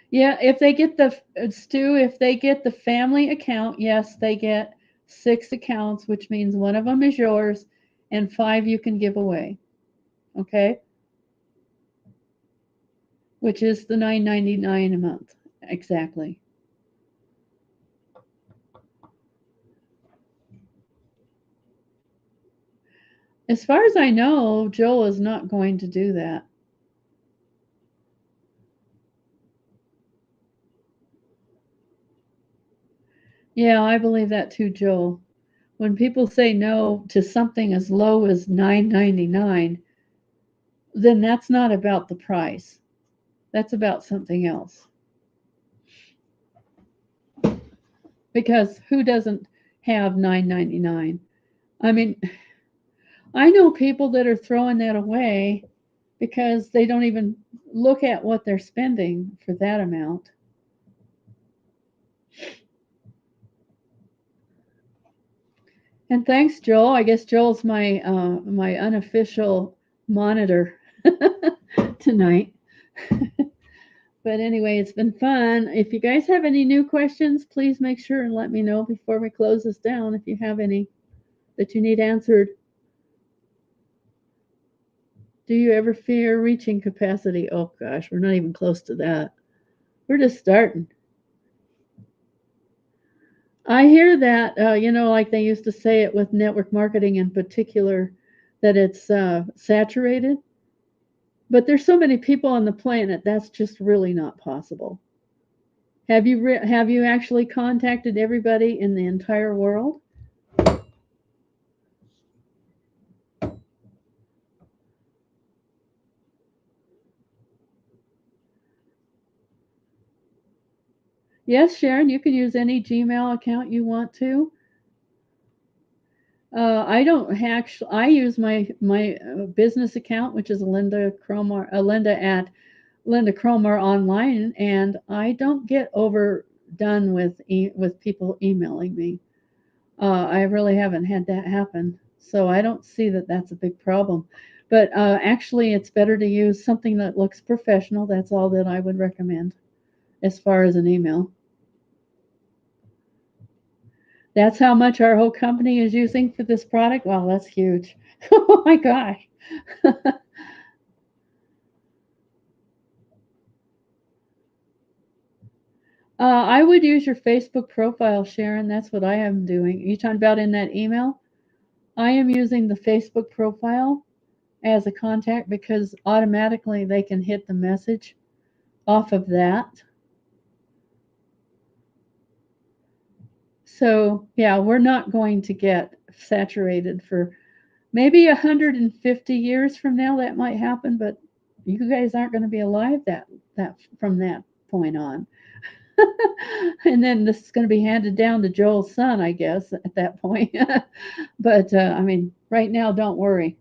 Yeah, if they get the Stu, if they get the family account, yes, they get 6 accounts, which means one of them is yours and 5 you can give away. Okay? which is the $9.99 a month. Exactly. As far as I know, Joel is not going to do that. Yeah, I believe that too, Joel. When people say no to something as low as $9.99, then that's not about the price. That's about something else. Because who doesn't have $9.99? I mean, I know people that are throwing that away because they don't even look at what they're spending for that amount. And thanks, Joel. I guess Joel's my unofficial monitor tonight. But anyway, it's been fun. If you guys have any new questions, please make sure and let me know before we close this down if you have any that you need answered. Do you ever fear reaching capacity? Oh gosh, we're not even close to that. We're just starting. I hear that, like they used to say it with network marketing in particular, that it's saturated. But there's so many people on the planet, that's just really not possible. Have you actually contacted everybody in the entire world? Yes, Sharon, you can use any Gmail account you want to. I don't actually. I use my business account, which is Lynda Cromar, Lynda Cromar online, and I don't get overdone with people emailing me. I really haven't had that happen, so I don't see that that's a big problem. But actually, it's better to use something that looks professional. That's all that I would recommend as far as an email. That's how much our whole company is using for this product. Wow, that's huge. Oh my gosh. I would use your Facebook profile, Sharon. That's what I am doing. You talking about in that email? I am using the Facebook profile as a contact because automatically they can hit the message off of that. So, yeah, we're not going to get saturated for maybe 150 years from now. That might happen, but you guys aren't going to be alive that from that point on. And then this is going to be handed down to Joel's son, I guess, at that point. But I mean, right now, don't worry.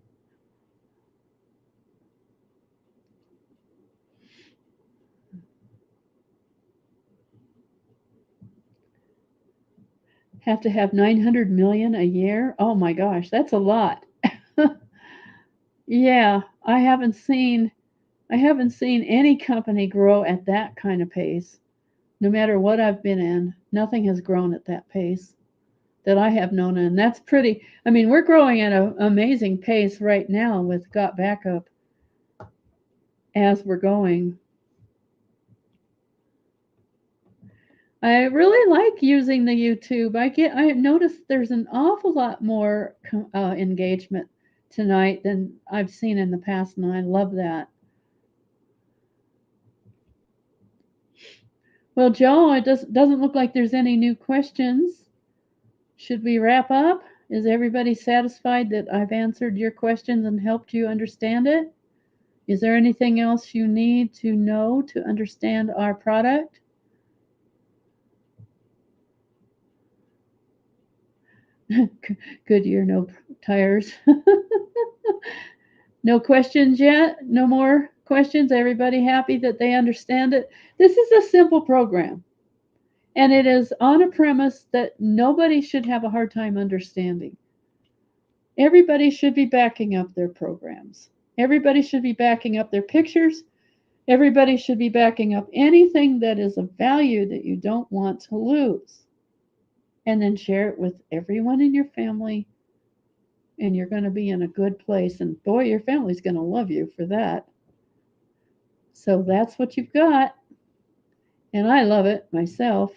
Have to have 900 million a year. Oh my gosh, that's a lot. Yeah, I haven't seen any company grow at that kind of pace. No matter what I've been in, nothing has grown at that pace that I have known. And that's pretty, I mean, we're growing at an amazing pace right now with Got Backup as we're going. I really like using the YouTube. I have noticed there's an awful lot more engagement tonight than I've seen in the past, and I love that. Well, Joe, doesn't look like there's any new questions. Should we wrap up? Is everybody satisfied that I've answered your questions and helped you understand it? Is there anything else you need to know to understand our product? Goodyear, no tires. No questions yet? No more questions? Everybody happy that they understand it? This is a simple program, and it is on a premise that nobody should have a hard time understanding. Everybody should be backing up their programs. Everybody should be backing up their pictures. Everybody should be backing up anything that is of value that you don't want to lose. And then share it with everyone in your family, and you're going to be in a good place. And boy, your family's going to love you for that. So that's what you've got. And I love it myself.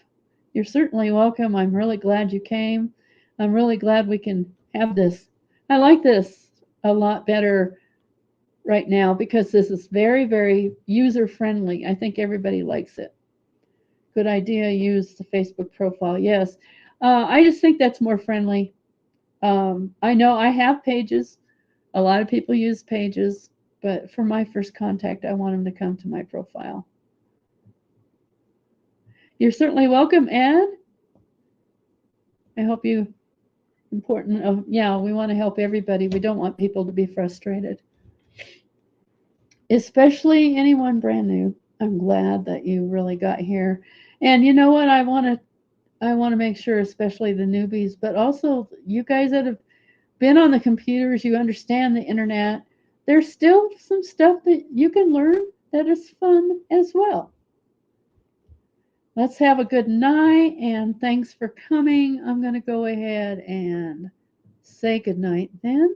You're certainly welcome. I'm really glad you came. I'm really glad we can have this. I like this a lot better right now because this is very, very user friendly. I think everybody likes it. Good idea. Use the Facebook profile. Yes. I just think that's more friendly. I know I have pages. A lot of people use pages, but for my first contact, I want them to come to my profile. You're certainly welcome, Ed. I hope you important of yeah, we want to help everybody. We don't want people to be frustrated. Especially anyone brand new. I'm glad that you really got here. And you know what? I want to make sure especially the newbies, but also you guys that have been on the computers, you understand the internet. There's still some stuff that you can learn that is fun as well. Let's have a good night and thanks for coming. I'm going to go ahead and say good night then.